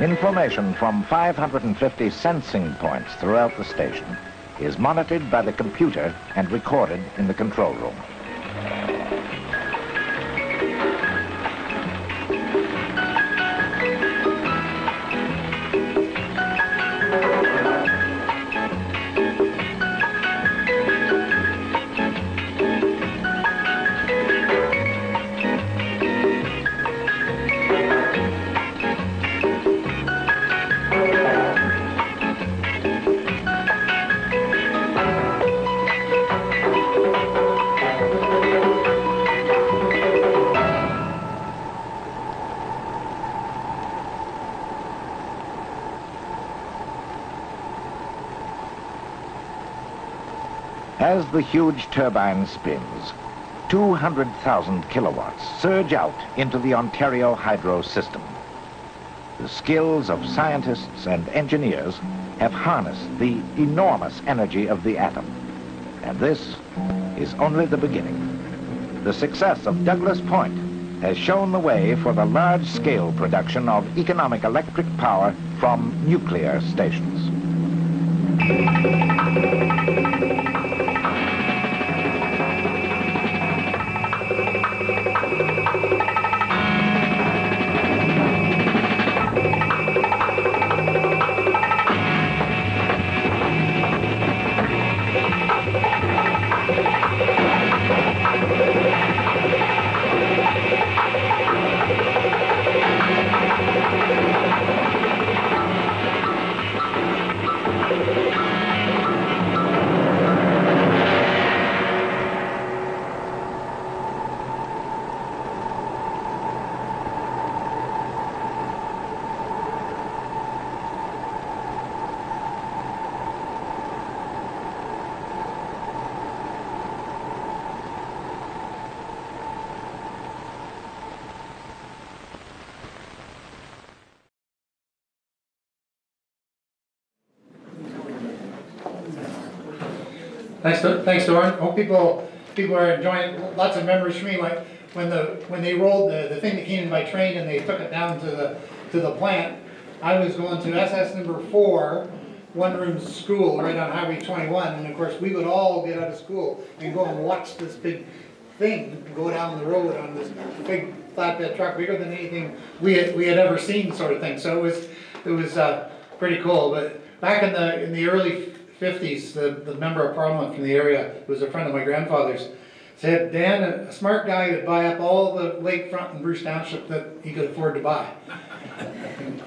E: Information from 550 sensing points throughout the station is monitored by the computer and recorded in the control room. As the huge turbine spins, 200,000 kilowatts surge out into the Ontario hydro system. The skills of scientists and engineers have harnessed the enormous energy of the atom. And this is only the beginning. The success of Douglas Point has shown the way for the large-scale production of economic electric power from nuclear stations.
C: Thanks, Dorne. Hope people are enjoying. Lots of memories for me. Like when they rolled the thing that came in by train and they took it down to the plant. I was going to SS number 4, one-room school right on Highway 21, and of course we would all get out of school and go and watch this big thing go down the road on this big flatbed truck, bigger than anything we had ever seen, sort of thing. So it was pretty cool. But back in the early 50s, the member of Parliament from the area, who was a friend of my grandfather's, said, Dan, a smart guy would buy up all the lakefront in Bruce Township that he could afford to buy.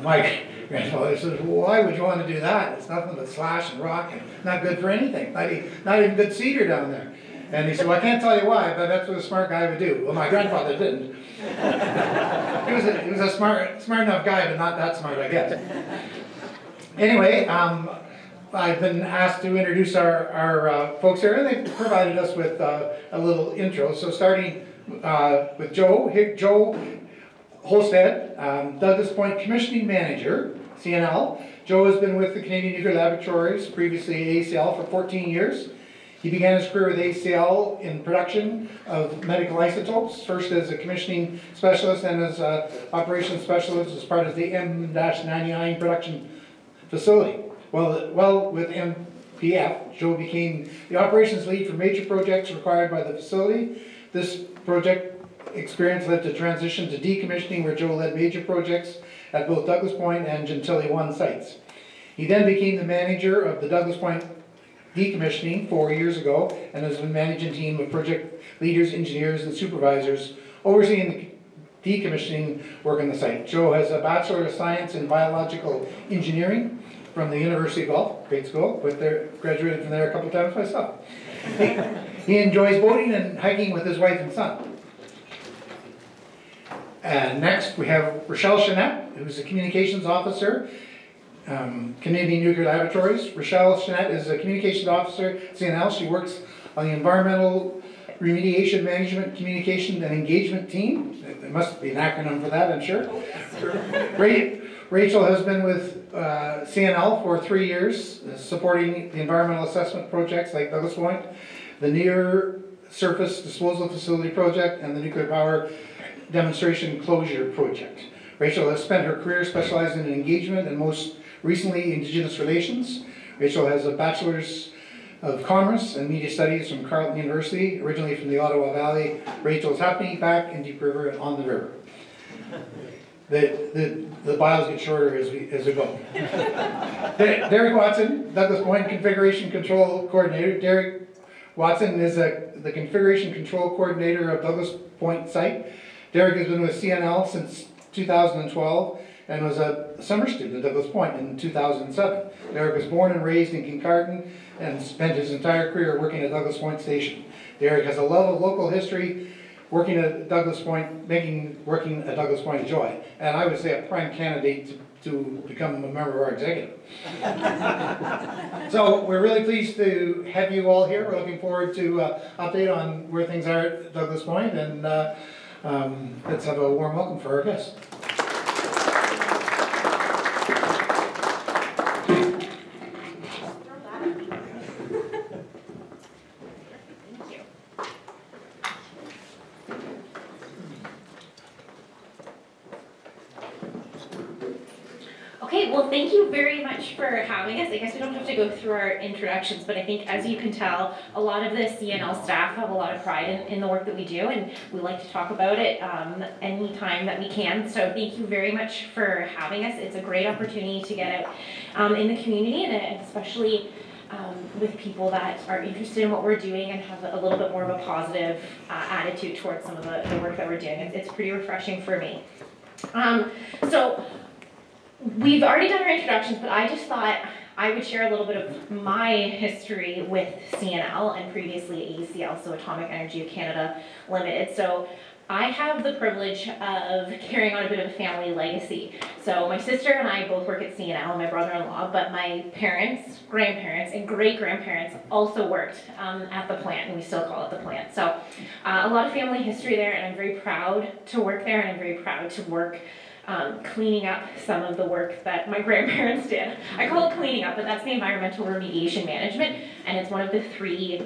C: My grandfather says, well, why would you want to do that? It's nothing but slash and rock and not good for anything. Not even good cedar down there. And he said, well, I can't tell you why, but that's what a smart guy would do. Well, my grandfather didn't. He was a smart enough guy, but not that smart, I guess. Anyway, I've been asked to introduce our folks here, and they provided us with a little intro. So starting with Joe Holstead, Douglas Point Commissioning Manager, CNL. Joe has been with the Canadian Nuclear Laboratories, previously ACL, for 14 years. He began his career with ACL in production of medical isotopes, first as a commissioning specialist and as an operations specialist as part of the M-99 production facility. Well, with MPF, Joe became the operations lead for major projects required by the facility. This project experience led to transition to decommissioning, where Joe led major projects at both Douglas Point and Gentilly 1 sites. He then became the manager of the Douglas Point decommissioning 4 years ago, and has been managing a team of project leaders, engineers, and supervisors overseeing the decommissioning work on the site. Joe has a Bachelor of Science in Biological Engineering from the University of Guelph, great school, graduated from there a couple times myself. He enjoys boating and hiking with his wife and son. And next we have Rochelle Chenette, who's a communications officer, Canadian Nuclear Laboratories. Rochelle Chenette is a communications officer at CNL. She works on the environmental remediation management, communication, and engagement team. There must be an acronym for that, I'm sure. Rachel has been with CNL for 3 years, supporting the environmental assessment projects like Douglas Point, the Near Surface Disposal Facility Project, and the Nuclear Power Demonstration Closure Project. Rachel has spent her career specializing in engagement and most recently Indigenous relations. Rachel has a Bachelor's of Commerce and Media Studies from Carleton University, originally from the Ottawa Valley. Rachel's happy back in Deep River and on the river. The bios get shorter as we go. Derek Watson, Douglas Point Configuration Control Coordinator. Derek Watson is the Configuration Control Coordinator of Douglas Point site. Derek has been with CNL since 2012 and was a summer student at Douglas Point in 2007. Derek was born and raised in Kincardine and spent his entire career working at Douglas Point Station. Derek has a love of local history, working at Douglas Point, making working at Douglas Point a joy. And I would say a prime candidate to become a member of our executive. So we're really pleased to have you all here. We're looking forward to update on where things are at Douglas Point, and let's have a warm welcome for our guests.
G: Okay, well, thank you very much for having us. I guess we don't have to go through our introductions, but I think, as you can tell, a lot of the CNL staff have a lot of pride in the work that we do, and we like to talk about it anytime that we can. So thank you very much for having us. It's a great opportunity to get out in the community, and especially with people that are interested in what we're doing and have a little bit more of a positive attitude towards some of the work that we're doing. It's pretty refreshing for me. We've already done our introductions, but I just thought I would share a little bit of my history with CNL and previously ACL, so Atomic Energy of Canada Limited. So I have the privilege of carrying on a bit of a family legacy. So my sister and I both work at CNL, my brother-in-law, but my parents, grandparents, and great-grandparents also worked at the plant, and we still call it the plant. So a lot of family history there, and I'm very proud to work there, and I'm very proud to work cleaning up some of the work that my grandparents did. I call it cleaning up, but that's the environmental remediation management, and it's one of the 3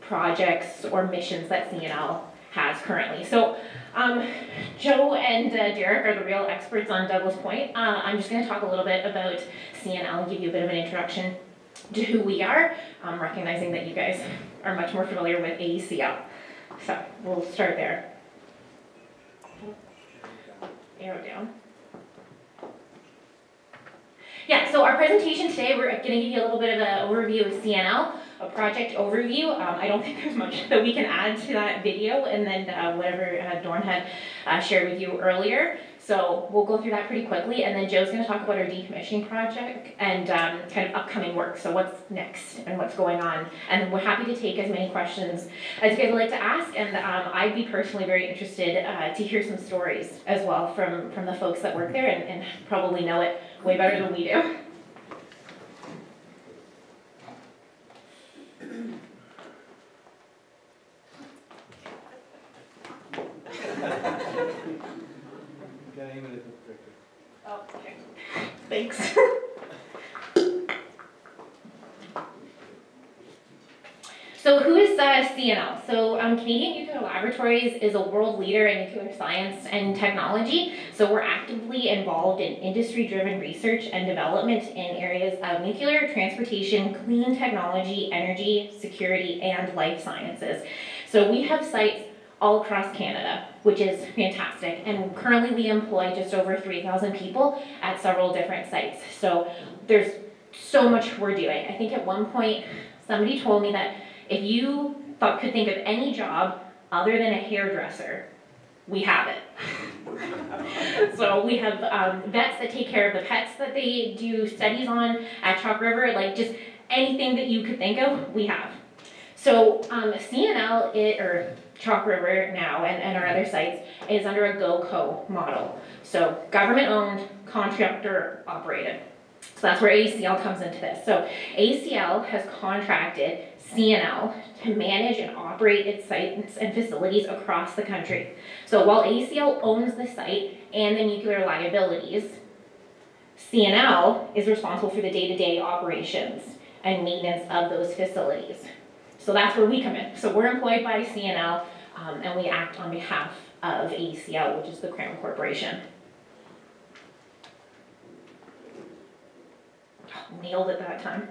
G: projects or missions that CNL has currently. So Joe and Derek are the real experts on Douglas Point. I'm just going to talk a little bit about CNL and give you a bit of an introduction to who we are, recognizing that you guys are much more familiar with AECL. So we'll start there. Arrow down. Yeah, so our presentation today, we're going to give you a little bit of an overview of CNL, a project overview. I don't think there's much that we can add to that video, and then whatever Dorne had shared with you earlier. So we'll go through that pretty quickly, and then Joe's going to talk about our decommissioning project and kind of upcoming work, so what's next and what's going on. And we're happy to take as many questions as you guys would like to ask, and I'd be personally very interested to hear some stories as well from the folks that work there and probably know it way better than we do. Oh, okay. Thanks. So who is CNL? So Canadian Nuclear Laboratories is a world leader in nuclear science and technology. So we're actively involved in industry-driven research and development in areas of nuclear, transportation, clean technology, energy, security, and life sciences. So we have sites all across Canada, which is fantastic. And currently we employ just over 3,000 people at several different sites. So there's so much we're doing. I think at one point somebody told me that if you could think of any job other than a hairdresser, we have it. So we have vets that take care of the pets that they do studies on at Chalk River, like just anything that you could think of, we have. So CNL, or Chalk River now and our other sites, is under a GO-CO model. So government owned, contractor operated. So that's where AECL comes into this. So AECL has contracted CNL to manage and operate its sites and facilities across the country. So while AECL owns the site and the nuclear liabilities, CNL is responsible for the day-to-day operations and maintenance of those facilities. So that's where we come in. So we're employed by CNL and we act on behalf of AECL, which is the Crown Corporation. Nailed it that time.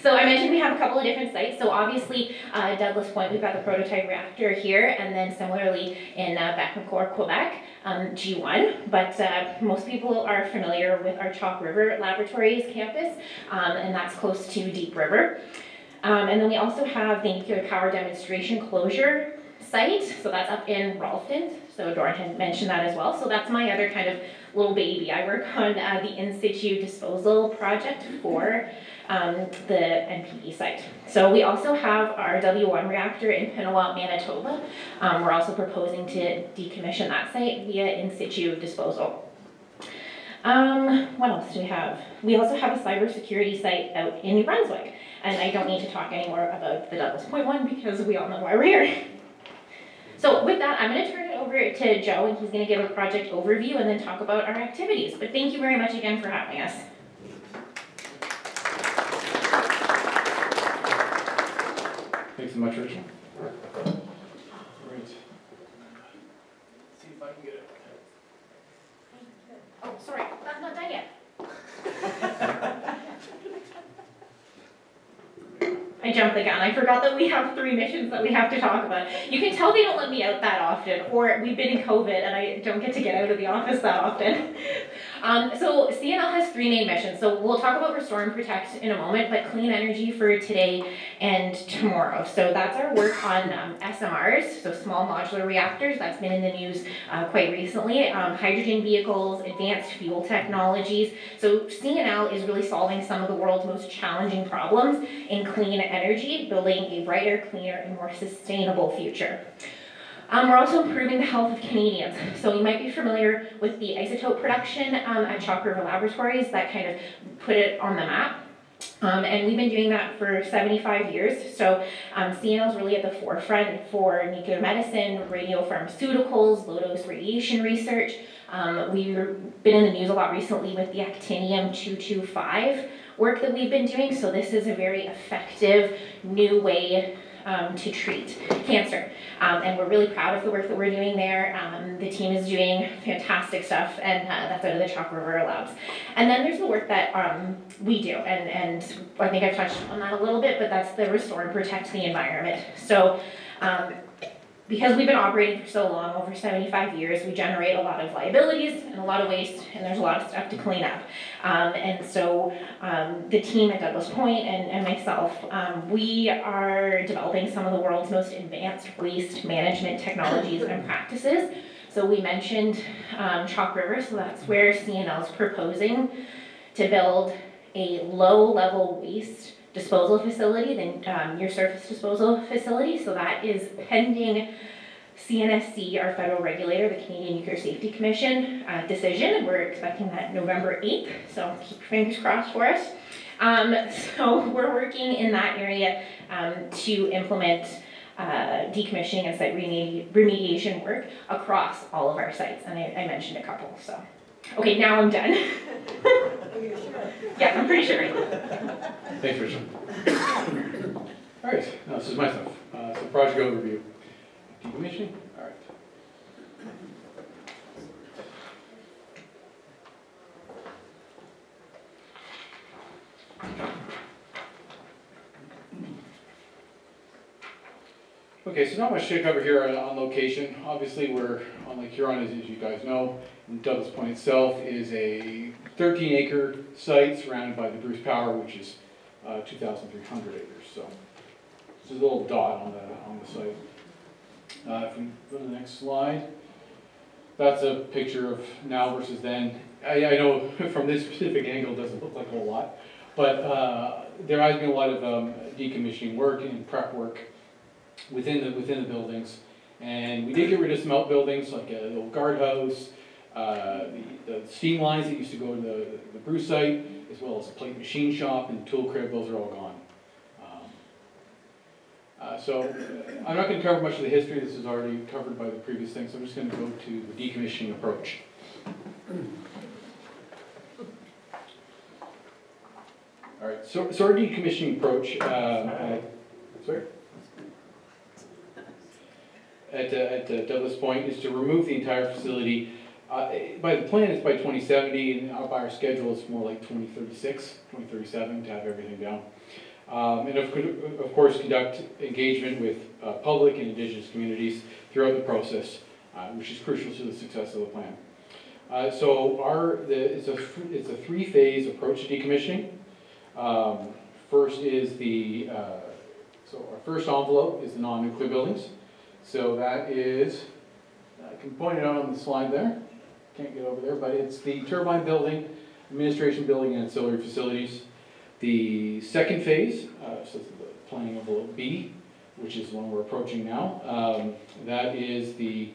G: So I mentioned we have a couple of different sites. So obviously Douglas Point, we've got the prototype reactor here, and then similarly in Bécancour, Quebec, G1. But most people are familiar with our Chalk River Laboratories campus, and that's close to Deep River. And then we also have the nuclear power demonstration closure site. So that's up in Ralston. So Dorne had mentioned that as well. So that's my other kind of little baby. I work on the in-situ disposal project for the NPE site. So we also have our W1 reactor in Pinawa, Manitoba. We're also proposing to decommission that site via in-situ disposal. What else do we have? We also have a cybersecurity site out in New Brunswick. And I don't need to talk anymore about the Douglas Point one because we all know why we're here. So with that, I'm going to turn it over to Joe, and he's going to give a project overview and then talk about our activities. But thank you very much again for having us.
A: Thanks so much, Rachel.
C: Great. See if I can get it.
G: Oh, sorry, that's not done yet. I jumped the gun. I forgot that we have 3 missions that we have to talk about. You can tell they don't let me out that often, or we've been in COVID and I don't get to get out of the office that often. So CNL has 3 main missions. So we'll talk about restore and protect in a moment, but clean energy for today and tomorrow. So that's our work on SMRs, so small modular reactors. That's been in the news quite recently. Hydrogen vehicles, advanced fuel technologies. So CNL is really solving some of the world's most challenging problems in clean energy, building a brighter, cleaner, and more sustainable future. We're also improving the health of Canadians. So you might be familiar with the isotope production at Chalk River Laboratories that kind of put it on the map. And we've been doing that for 75 years. So CNL is really at the forefront for nuclear medicine, radiopharmaceuticals, low-dose radiation research. We've been in the news a lot recently with the actinium-225 work that we've been doing. So this is a very effective new way to treat cancer. And we're really proud of the work that we're doing there. The team is doing fantastic stuff, and that's out of the Chalk River Labs. And then there's the work that we do, and I think I've touched on that a little bit, but that's the restore and protect the environment. So because we've been operating for so long, over 75 years, we generate a lot of liabilities and a lot of waste, and there's a lot of stuff to clean up. And so the team at Douglas Point and myself, we are developing some of the world's most advanced waste management technologies and practices. So we mentioned Chalk River, so that's where CNL is proposing to build a low-level waste disposal facility than your surface disposal facility. So that is pending CNSC, our federal regulator, the Canadian Nuclear Safety Commission decision. We're expecting that November 8th, so keep your fingers crossed for us. So we're working in that area to implement decommissioning and site remediation work across all of our sites, and I mentioned a couple, so. Okay, now I'm done. Yeah, I'm pretty sure.
H: Thanks, Richard. All right, now this is my stuff. So project overview. Decommissioning? All right. Okay, so not much to cover here on location. Obviously, we're on Lake Huron, as you guys know. And Douglas Point itself is a 13-acre site surrounded by the Bruce Power, which is 2,300 acres. So this is a little dot on the site. If we go to the next slide, that's a picture of now versus then. I know from this specific angle it doesn't look like a whole lot, but there has been a lot of decommissioning work and prep work within the buildings, and we did get rid of some outbuildings like the old guardhouse, the steam lines that used to go to the Bruce site, as well as the plate machine shop and the tool crib. Those are all gone. So I'm not going to cover much of the history. This is already covered by the previous thing, so I'm just going to go to the decommissioning approach. All right, so our decommissioning approach, at Douglas Point is to remove the entire facility. By the plan, it's by 2070, and by our schedule, it's more like 2036, 2037 to have everything down. And of course, conduct engagement with public and Indigenous communities throughout the process, which is crucial to the success of the plan. It's a three-phase approach to decommissioning. First is our first envelope is the non-nuclear buildings. So that is, I can point it out on the slide there. Can't get over there, but it's the turbine building, administration building, and ancillary facilities. The second phase, so the planning envelope B, which is the one we're approaching now, that is the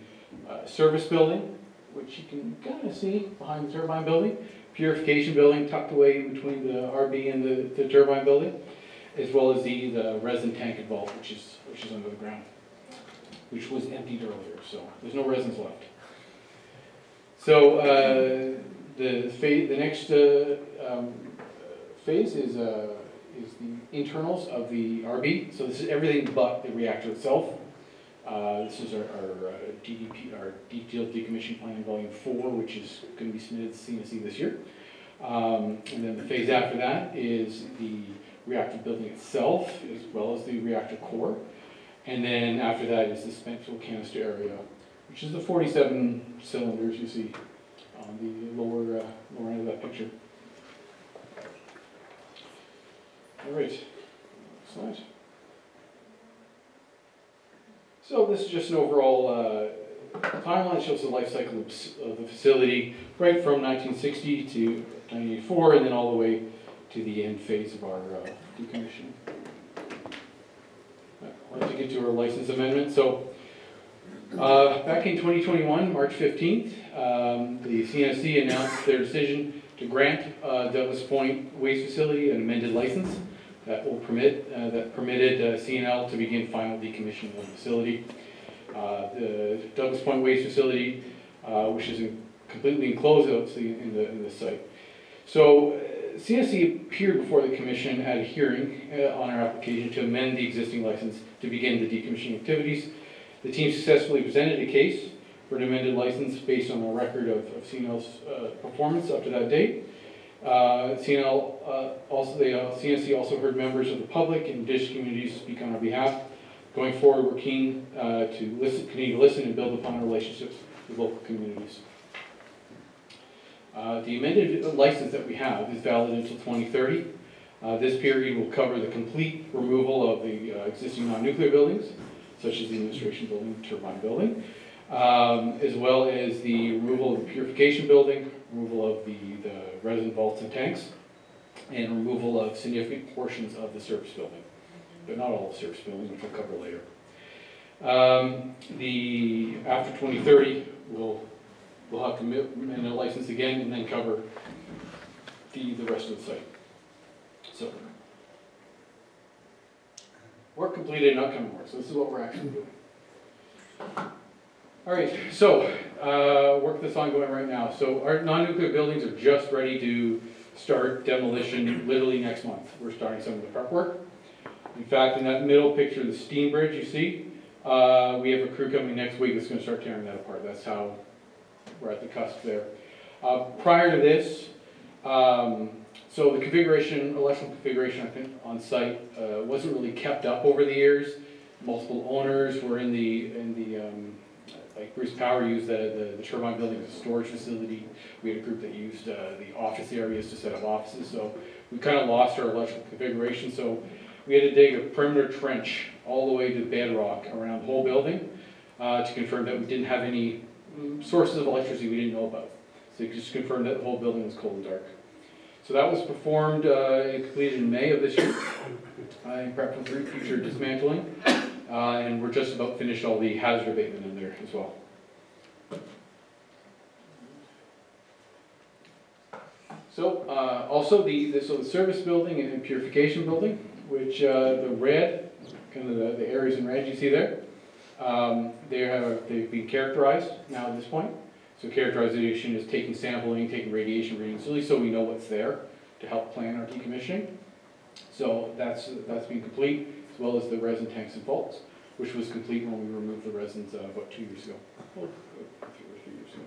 H: service building, which you can kind of see behind the turbine building, purification building tucked away in between the RB and the turbine building, as well as the resin tank and vault, which is under the ground, which was emptied earlier, so there's no resins left. So the next phase is the internals of the RB. So this is everything but the reactor itself. This is our DDP, our Detailed Decommissioning Plan Volume 4, which is going to be submitted to CNSC this year. And then the phase after that is the reactor building itself, as well as the reactor core. And then after that is the spent fuel canister area, which is the 47 cylinders you see on the lower end of that picture. All right, next slide. So this is just an overall timeline. It shows the life cycle of the facility right from 1960 to 1984, and then all the way to the end phase of our decommissioning. I'd like to get to our license amendment. So back in 2021, March 15th, the CNSC announced their decision to grant Douglas Point Waste Facility an amended license that will permitted CNL to begin final decommissioning of the facility. The Douglas Point Waste Facility, which is completely enclosed obviously in the site. So CSC appeared before the Commission at a hearing on our application to amend the existing license to begin the decommissioning activities. The team successfully presented a case for an amended license based on a record of CNL's performance up to that date. CNC also heard members of the public and district communities speak on our behalf. Going forward, we're keen to continue to listen and build upon our relationships with local communities. The amended license that we have is valid until 2030. This period will cover the complete removal of the existing non-nuclear buildings, such as the administration building, turbine building, as well as the removal of the purification building, removal of the resin vaults and tanks, and removal of significant portions of the service building, but not all the service building, which we'll cover later. After 2030, we'll have to amend the license again and then cover the rest of the site. So, work completed and upcoming work. So this is what we're actually doing. All right, so work that's ongoing right now. So our non-nuclear buildings are just ready to start demolition literally next month. We're starting some of the prep work. In fact, in that middle picture, the steam bridge you see, we have a crew coming next week that's going to start tearing that apart. That's how we're at the cusp there. Prior to this, so the configuration, electrical configuration, I think, on site wasn't really kept up over the years. Multiple owners were like Bruce Power used the turbine building as a storage facility. We had a group that used the office areas to set up offices. So we kind of lost our electrical configuration. So we had to dig a perimeter trench all the way to bedrock around the whole building to confirm that we didn't have any sources of electricity we didn't know about. So just confirmed that the whole building was cold and dark. So that was performed and completed in May of this year in prep for future dismantling. And we're just about finished all the hazard abatement in there as well. So also the service building and purification building, which the red, kind of the areas in red you see there, they've been characterized now at this point. So characterization is taking sampling, taking radiation readings, really so we know what's there to help plan our decommissioning. So that's been complete, as well as the resin tanks and vaults, which was complete when we removed the resins about 2 years ago, or 3 years ago.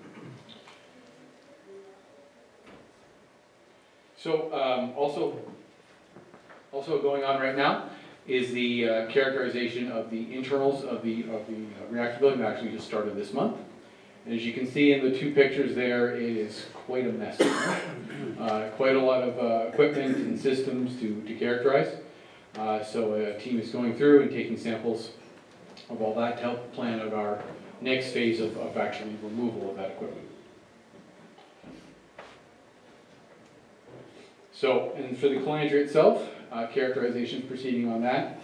H: So also going on right now is the characterization of the internals of the reactor building that actually just started this month. And as you can see in the two pictures there, it is quite a mess. Quite a lot of equipment and systems to characterize. So a team is going through and taking samples of all that to help plan out our next phase of actually removal of that equipment. So, and for the calandria itself, characterization is proceeding on that.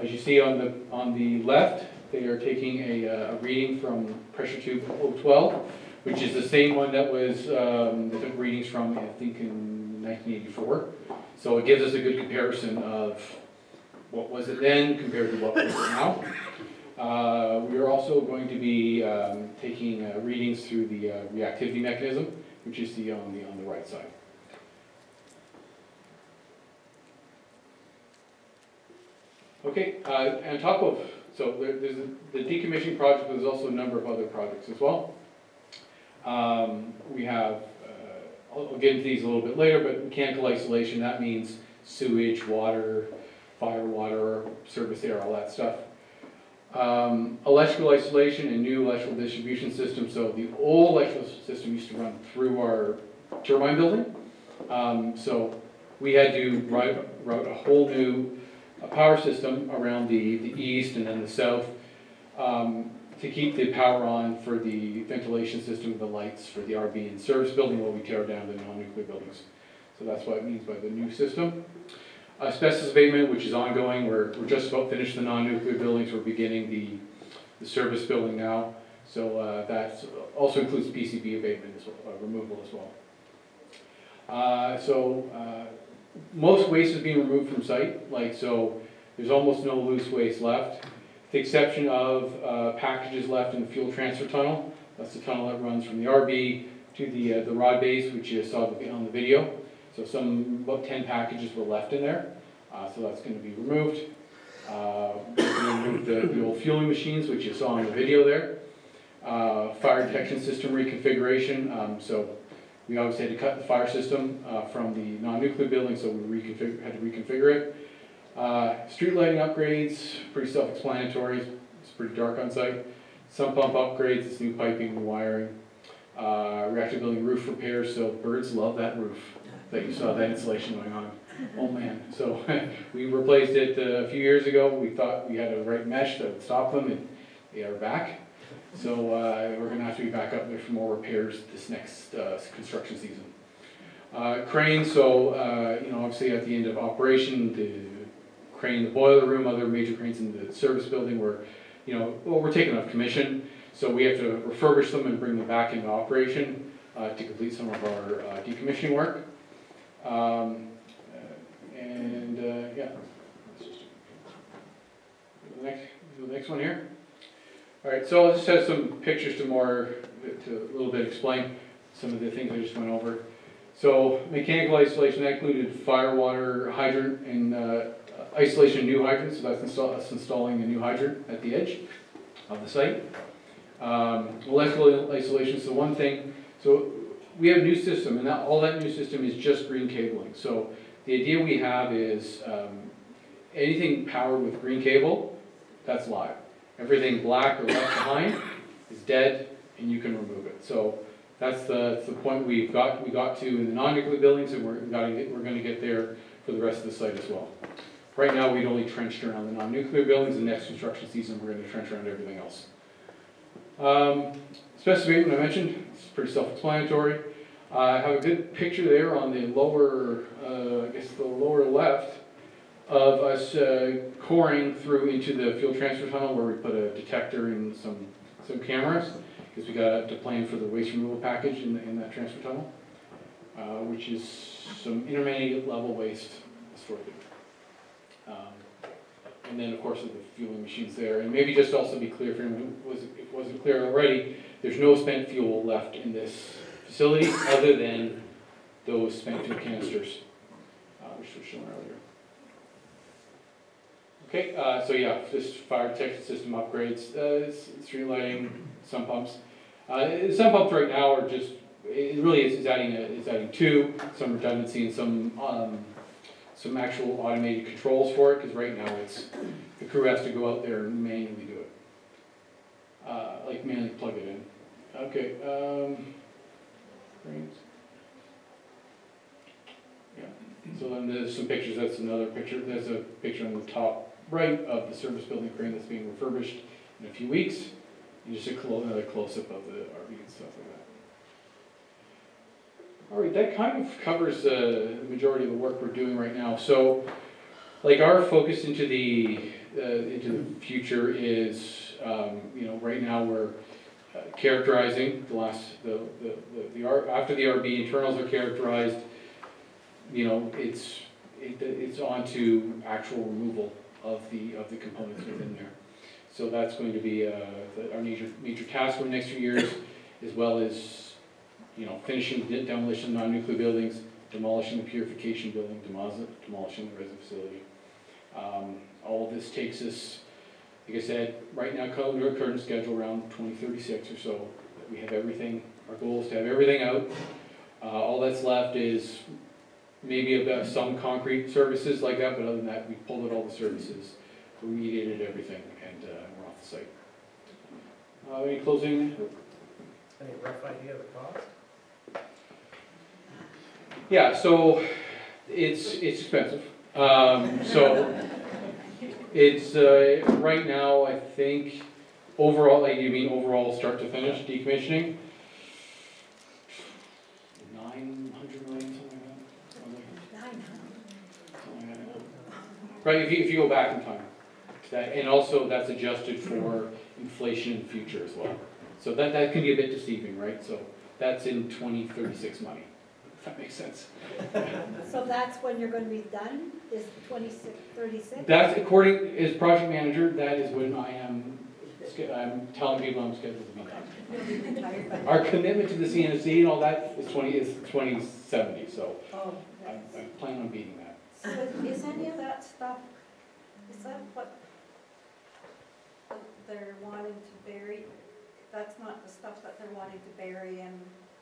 H: As you see on the left, they are taking a reading from pressure tube 012, which is the same one that was they took readings from, I think, in 1984. So it gives us a good comparison of what was it then compared to what was it now. We are also going to be taking readings through the reactivity mechanism, which you see on the right side. Okay, on top of, so there's the decommissioning project, but there's also a number of other projects as well. We have, I'll get into these a little bit later, but mechanical isolation, that means sewage, water, fire water, service air, all that stuff. Electrical isolation and new electrical distribution system. So the old electrical system used to run through our turbine building. So we had to route a whole new power system around the east and then the south to keep the power on for the ventilation system, the lights for the RB and service building while we tear down the non-nuclear buildings. So that's what it means by the new system. Asbestos abatement, which is ongoing. We're just about finished the non-nuclear buildings. We're beginning the service building now. So that also includes PCB abatement as well, removal as well. Most waste is being removed from site, so there's almost no loose waste left, with the exception of packages left in the fuel transfer tunnel. That's the tunnel that runs from the RB to the rod base, which you saw on the video. So about 10 packages were left in there, so that's going to be removed. We're going to remove the old fueling machines, which you saw in the video there. Fire detection system reconfiguration. So we obviously had to cut the fire system from the non-nuclear building, so we had to reconfigure it. Street lighting upgrades, pretty self-explanatory. It's pretty dark on site. Sump pump upgrades, it's new piping, new wiring. Reactor building roof repairs, so birds love that roof that you saw that insulation going on. Oh man, so we replaced it a few years ago. We thought we had a right mesh that would stop them, and they are back. So we're going to have to be back up there for more repairs this next construction season. Cranes, so obviously at the end of operation, the crane in the boiler room, other major cranes in the service building were, we're taking off commission. So we have to refurbish them and bring them back into operation to complete some of our decommissioning work. The next one here. All right, so I'll just have some pictures to a little bit explain some of the things I just went over. So mechanical isolation, that included fire, water, hydrant, and isolation of new hydrants. So that's installing a new hydrant at the edge of the site. Electrical isolation is the one thing. So we have a new system, and all that new system is just green cabling. So the idea we have is anything powered with green cable, that's live. Everything black or left behind is dead, and you can remove it. So that's the point we got to in the non-nuclear buildings, and we're going to get there for the rest of the site as well. Right now, we'd only trenched around the non-nuclear buildings. The next construction season, we're going to trench around everything else. Specification I mentioned, it's pretty self-explanatory. I have a good picture there on the lower, the lower left of us coring through into the fuel transfer tunnel where we put a detector and some cameras because we got to plan for the waste removal package in that transfer tunnel, which is some intermediate level waste stored there. And then, of course, the fueling machines there. And maybe just also be clear for anyone who wasn't clear already, there's no spent fuel left in this facility other than those spent fuel canisters, which were shown earlier. Okay, so yeah, just fire detection system upgrades, street lighting, sump pumps. Sump pumps right now are just, it really is adding two, some redundancy and some actual automated controls for it, because right now the crew has to go out there and manually do it. Manually plug it in. Okay, yeah, so then there's some pictures, that's another picture. There's a picture on the top right of the service building crane that's being refurbished in a few weeks, and just another close-up of the RV and stuff like that. All right, that kind of covers the majority of the work we're doing right now. So, our focus into the future is, right now we're characterizing after the RB internals are characterized. It's on to actual removal of the components within there. So that's going to be our major task for the next few years, as well as finishing demolition of non-nuclear buildings, demolishing the purification building, demolishing the resin facility. All of this takes us, like I said, right now current schedule around 2036 or so. We have everything. Our goal is to have everything out. All that's left is maybe about some concrete services like that, but other than that, we pulled out all the services, remediated everything, and we're off the site. Any closing?
I: Any rough idea of the cost?
H: Yeah, so it's expensive. So it's right now, I think overall, you mean overall start to finish decommissioning? 900 million, something like that. Right, if you go back in time. And also that's adjusted for inflation in the future as well. So that can be a bit deceiving, right? So that's in 2036 money. if that makes sense.
J: So that's when you're going to be done, is 36?
H: That's according, as project manager, that is when I'm telling people I'm scheduled to be done.
J: You'll be retired by then.
H: Our commitment to the CNSC and all that is 2070, so
J: Oh,
H: I
J: right.
H: plan on beating that.
J: So is any of that stuff, is that what they're wanting to bury? That's not the stuff that they're wanting to bury in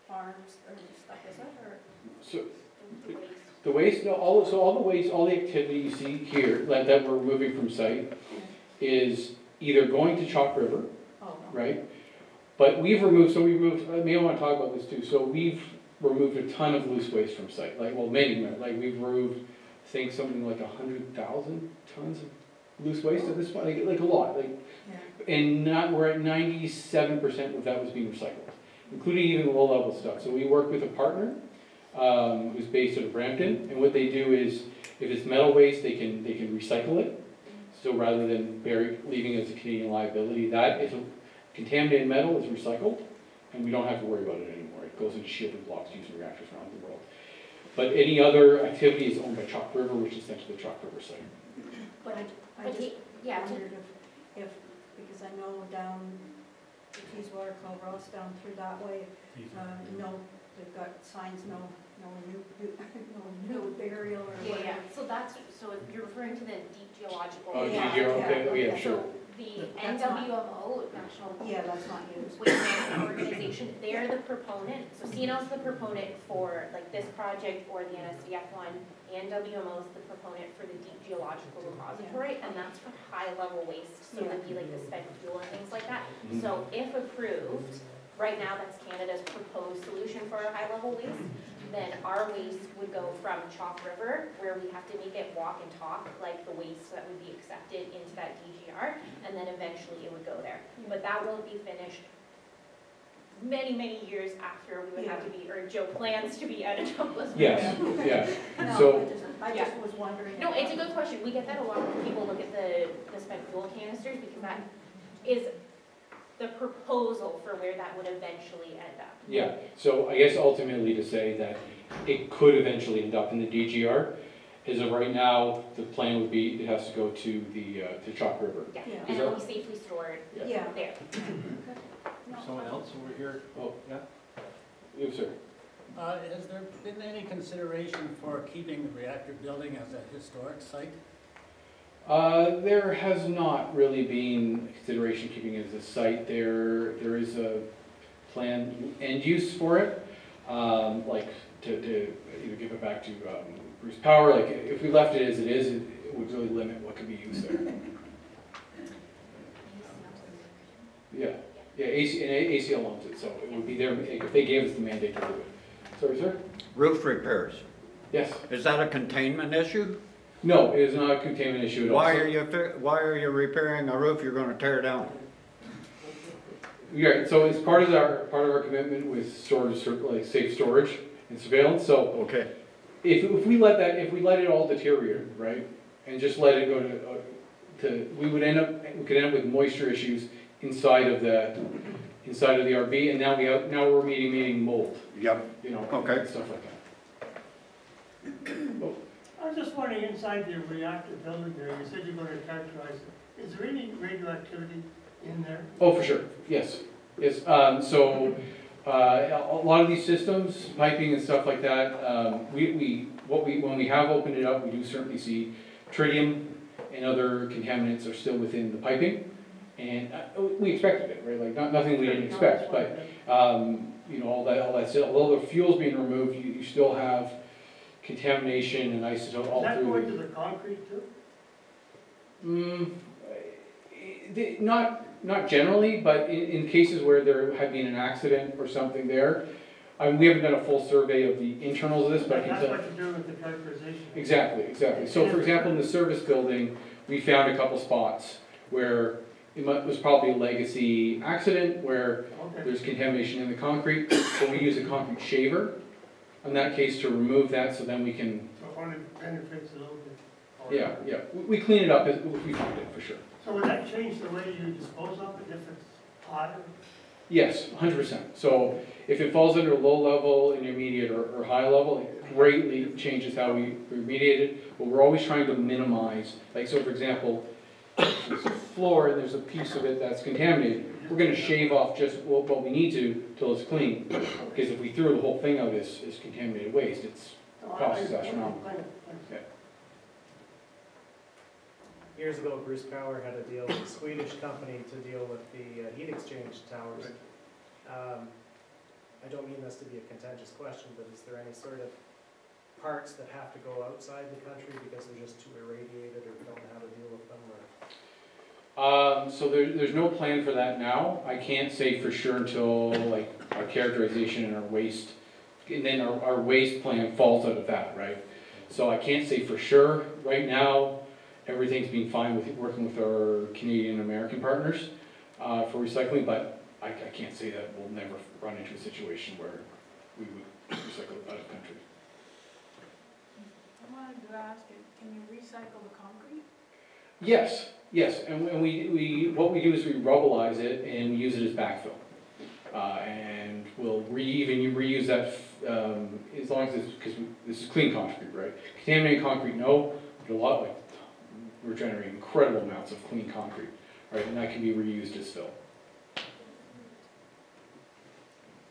J: farms or stuff, is it, or?
H: So
J: The waste?
H: the waste, no, all the waste, all the activity you see here that we're removing from site is either going to Chalk River,
J: Oh, no.
H: right? But we've removed, maybe I want to talk about this too. So we've removed a ton of loose waste from site, many, like we've removed, I think something like 100,000 tons of loose waste at this point, like a lot, and we're at 97% of that was being recycled, including even the low-level stuff. So we work with a partner who's based out of Brampton, and what they do is, if it's metal waste, they can recycle it. So rather than leaving it as a Canadian liability, that is contaminated metal is recycled, and we don't have to worry about it anymore. It goes into shielded blocks used in reactors around the world. But any other activity is owned by Chalk River, which is essentially the Chalk River site.
J: But I just wondered if, because I know down the Teeswater, Clover down through that way, no, they've got signs, no new burial or whatever.
G: Yeah, so you're referring to the deep geological.
H: Oh,
J: Yeah,
H: okay,
J: yeah.
H: oh yeah, sure.
G: So the
J: That's not-
G: NWMO, National
J: Yeah, that's not used.
G: Waste Management Organization, they're the proponent. So CNL's the proponent for like this project or the NSDF one, and WMO is the proponent for the deep geological repository, and that's for high-level waste. So it'd be like the spent fuel and things like that. So if approved, right now that's Canada's proposed solution for our high-level waste, then our waste would go from Chalk River, where we have to make it walk and talk, like the waste that would be accepted into that DGR, and then eventually it would go there. But that won't be finished many, many years after we would have to be, or Joe plans to be out of Douglas.
H: Yes, yeah.
J: No,
H: So,
J: I just was wondering.
G: No, it's a good question. We get that a lot when people look at the spent fuel canisters, because that is the proposal for where that would eventually end up.
H: yeah, so I guess ultimately to say that it could eventually end up in the DGR. As of right now, the plan would be it has to go to the to Chalk River.
G: Yeah,
J: Yeah.
G: and it'll be safely stored
J: Yeah.
G: there.
D: Someone else over here?
H: Oh,
D: Yeah?
H: yes, sir.
I: Has there been any consideration for keeping the reactor building as a historic site?
H: There has not really been consideration keeping it as a site. There is a planned end use for it, like to either give it back to Bruce Power. Like if we left it as it is, it would really limit what could be used there. Yeah, ACL owns it, so it would be there if they gave us the mandate to do it. Sorry, sir?
K: Roof repairs,
H: Yes.
K: is that a containment issue?
H: No, it is not a containment issue at all.
K: Why are you repairing a roof you're gonna tear down?
H: Yeah, so it's part of our commitment with storage, like safe storage and surveillance. So
K: Okay.
H: if we let it all deteriorate, right, and just let it go we could end up with moisture issues inside of the RV, and now we're meeting mold.
K: Yep.
H: You know,
K: Okay.
H: and stuff like that.
L: I was just wondering, inside the reactor building there, you said you're going to characterize it. Is there any radioactivity in there?
H: Oh, for sure. Yes. Yes. So a lot of these systems, piping and stuff like that, when we have opened it up, we do certainly see tritium and other contaminants are still within the piping, and we expected it, right? Like nothing we didn't expect, but you know, all that still, although the fuel's being removed, you still have contamination and isotope all through.
L: Is that going to the concrete too?
H: Not generally, but in cases where there had been an accident or something there, we haven't done a full survey of the internals of this, but I can
L: That's
H: tell.
L: what you're doing with the characterization.
H: Exactly. So for example, in the service building, we found a couple spots where it was probably a legacy accident where there's contamination in the concrete, so we use a concrete shaver in that case to remove that, so then we can.
L: So it only penetrates a little bit.
H: Yeah. We clean it up if we find it, for sure.
L: So would that change the way you dispose of it if it's hot?
H: Yes, 100%. So if it falls under low level, intermediate, or high level, it greatly changes how we remediate it. But we're always trying to minimize, like, so for example, there's a floor and there's a piece of it that's contaminated. We're going to shave off just what we need to till it's clean. Because if we threw the whole thing out as contaminated waste, it's cost us astronomical. Yeah.
M: Years ago, Bruce Power had a deal with a Swedish company to deal with the heat exchange towers. I don't mean this to be a contentious question, but is there any sort of parts that have to go outside the country because they're just too irradiated or we don't know how to deal with them? Or?
H: So there's no plan for that now. I can't say for sure until like our characterization and our waste, and then our waste plan falls out of that, right? So I can't say for sure right now. Everything's been fine with working with our Canadian and American partners for recycling, but I can't say that we'll never run into a situation where we would recycle out of country.
J: I wanted to ask you, can you recycle the concrete?
H: Yes, and what we do is we rubbleize it and we use it as backfill, and we'll even reuse that as long as it's, because this is clean concrete, right? Contaminated concrete, no, but a lot like. We're generating incredible amounts of clean concrete, right? And that can be reused as fill.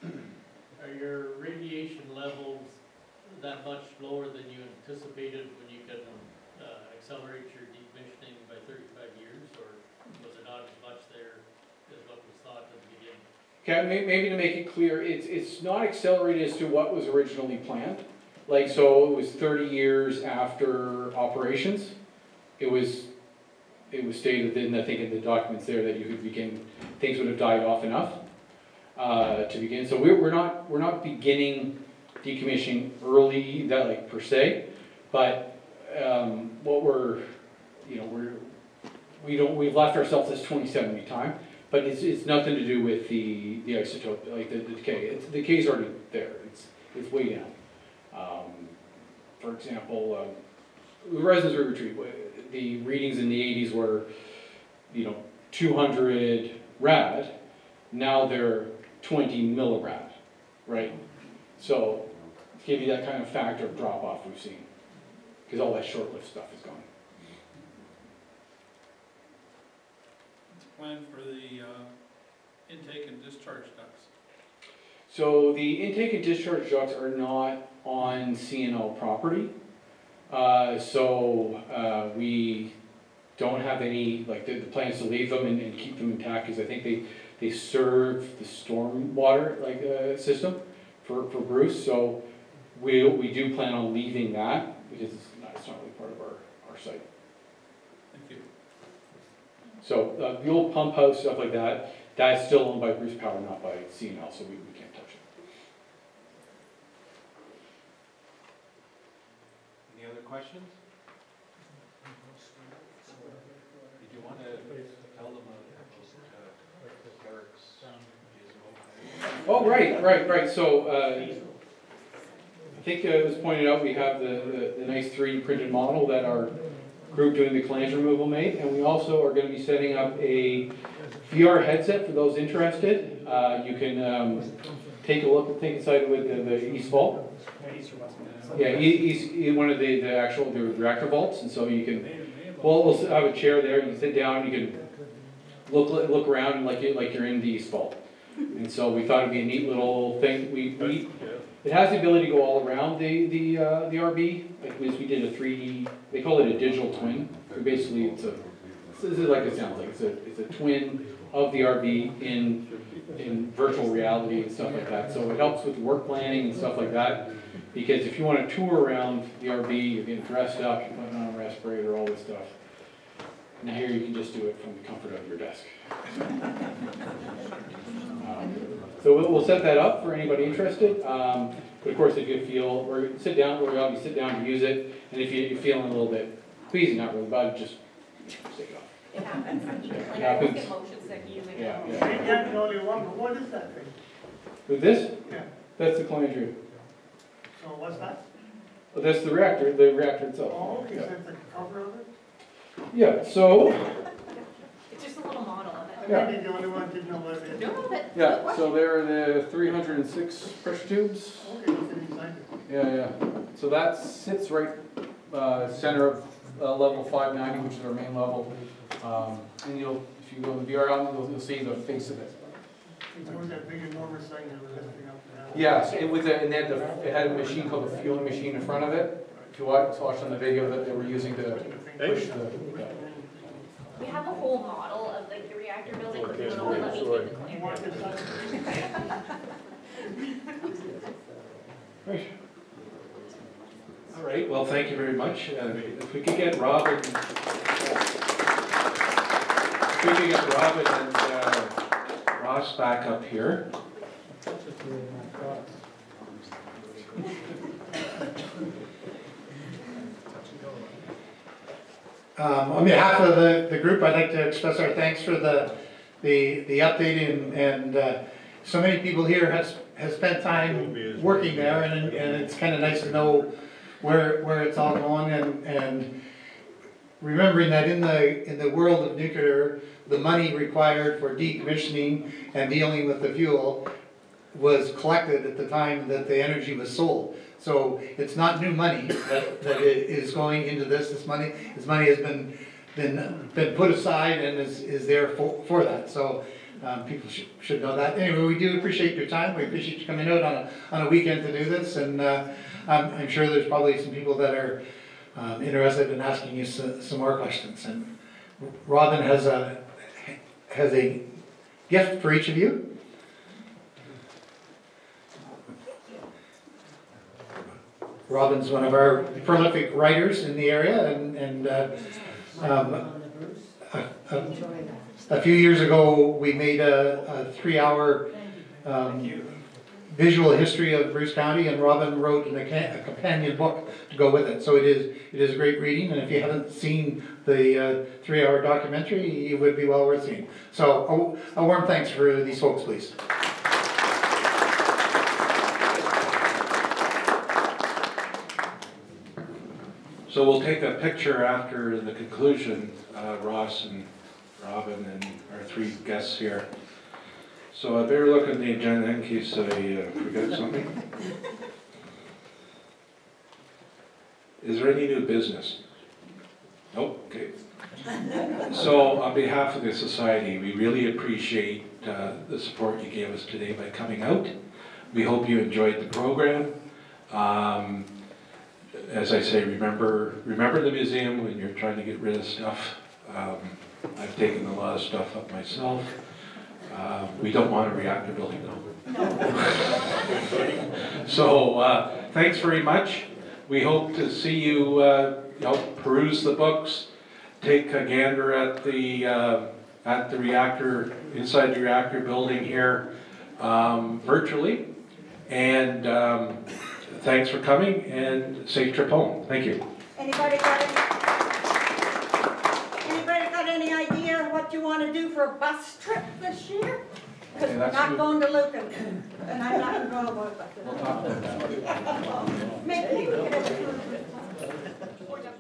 N: Are your radiation levels that much lower than you anticipated when you can accelerate your decommissioning by 35 years, or was it not as much there as what was thought at the beginning?
H: Okay, maybe to make it clear, it's not accelerated as to what was originally planned. Like, so it was 30 years after operations. It was stated in, I think, in the documents there that you could begin, things would have died off enough to begin. So we're not beginning decommissioning early, that like per se, but what we've left ourselves this 2070 time, but it's nothing to do with the isotope, like the decay. The decay's already there. It's way down. For example. The resins we retrieve, the readings in the 80s were, 200 rad. Now they're 20 millirad, right? So, to give you that kind of factor of drop off we've seen, because all that short-lived stuff is gone.
O: What's the plan for the intake and discharge ducts?
H: So the intake and discharge ducts are not on CNL property. We don't have any, like the plans to leave them and keep them intact, because I think they serve the storm water system for Bruce. So we do plan on leaving that because it's not really part of our site.
O: Thank you.
H: So the old pump house, stuff like that, that's still owned by Bruce Power, not by CNL, so we can't touch it.
D: Any other questions? Did you want to tell them about Eric's?
H: Oh, right. So I think it was pointed out we have the nice 3D printed model that our group doing the calange removal made, and we also are going to be setting up a VR headset for those interested. You can take a look and take inside with the East Vault. Yeah, he's one of the reactor vaults, and so you can. We'll have a chair there. You can sit down. You can look around like you're in the East Vault. And so we thought it'd be a neat little thing. It has the ability to go all around the RB. Like we did a 3D. They call it a digital twin. So basically, this is like it sounds like. It's a twin of the RB in virtual reality and stuff like that. So it helps with work planning and stuff like that. Because if you want to tour around the RB, you're getting dressed up, you're putting on a respirator, all this stuff. Now here you can just do it from the comfort of your desk. So we'll set that up for anybody interested. But of course, if you feel, or sit down to use it, and if you're feeling a little bit queasy, not really bad, just take it off.
B: It happens.
H: It happens.
B: Get motion sick usually.
H: Yeah.
L: That's the only one, but what is that thing?
H: With this?
L: Yeah.
H: That's the calandria.
L: So what's that?
H: Well, that's the reactor itself.
L: Oh, okay,
H: Yeah.
L: so it's the cover of it?
H: Yeah, so
B: It's just a little model of it.
H: Yeah.
L: Maybe the only one didn't know what it is.
G: No, but.
H: Yeah, so there are the 306 pressure tubes.
L: Okay, what's inside it?
H: Yeah. So that sits right center of level 590, which is our main level. And if you go to the VR, you'll see the face of it.
L: It was that big enormous thing that was lifting up the house.
H: Yes, it had a machine called a fueling machine in front of it. If you watch on the video that they were using to push the.
G: We have a whole model of like the reactor building, but it would only let me take the clamp.
A: Great. All right, well, thank you very much. If we could get Robin, and Ross back up here.
C: On behalf of the group, I'd like to express our thanks for the update, and so many people here has spent time working there, and it's kind of nice to know where it's all going, and remembering that in the world of nuclear, the money required for decommissioning and dealing with the fuel was collected at the time that the energy was sold. So it's not new money that is going into this. This money has been put aside and is there for that. So people should know that. Anyway, we do appreciate your time. We appreciate you coming out on a weekend to do this, and I'm sure there's probably some people that are interested in asking you some more questions. And Robin has a gift for each of you. Robin's one of our prolific writers in the area, and a few years ago we made a 3-hour visual history of Bruce County, and Robin wrote a companion book to go with it. So it is great reading, and if you haven't seen the 3-hour documentary, it would be well worth seeing. So a warm thanks for these folks, please.
A: So we'll take a picture after the conclusion, Ross and Robin and our 3 guests here. So I better look at the agenda in case I forget something. Is there any new business? Nope, okay. So on behalf of the Society, we really appreciate the support you gave us today by coming out. We hope you enjoyed the program. As I say, remember the museum when you're trying to get rid of stuff. I've taken a lot of stuff up myself. We don't want a reactor building though. No. So thanks very much. We hope to see you, peruse the books, take a gander at the reactor, inside the reactor building here, virtually, and thanks for coming, and safe trip home. Thank you.
J: Anybody got any idea what you want to do for a bus trip this year? Because we're not going to Lucan, and I'm not going to go about it.
H: We'll talk about that.
J: Maybe we could have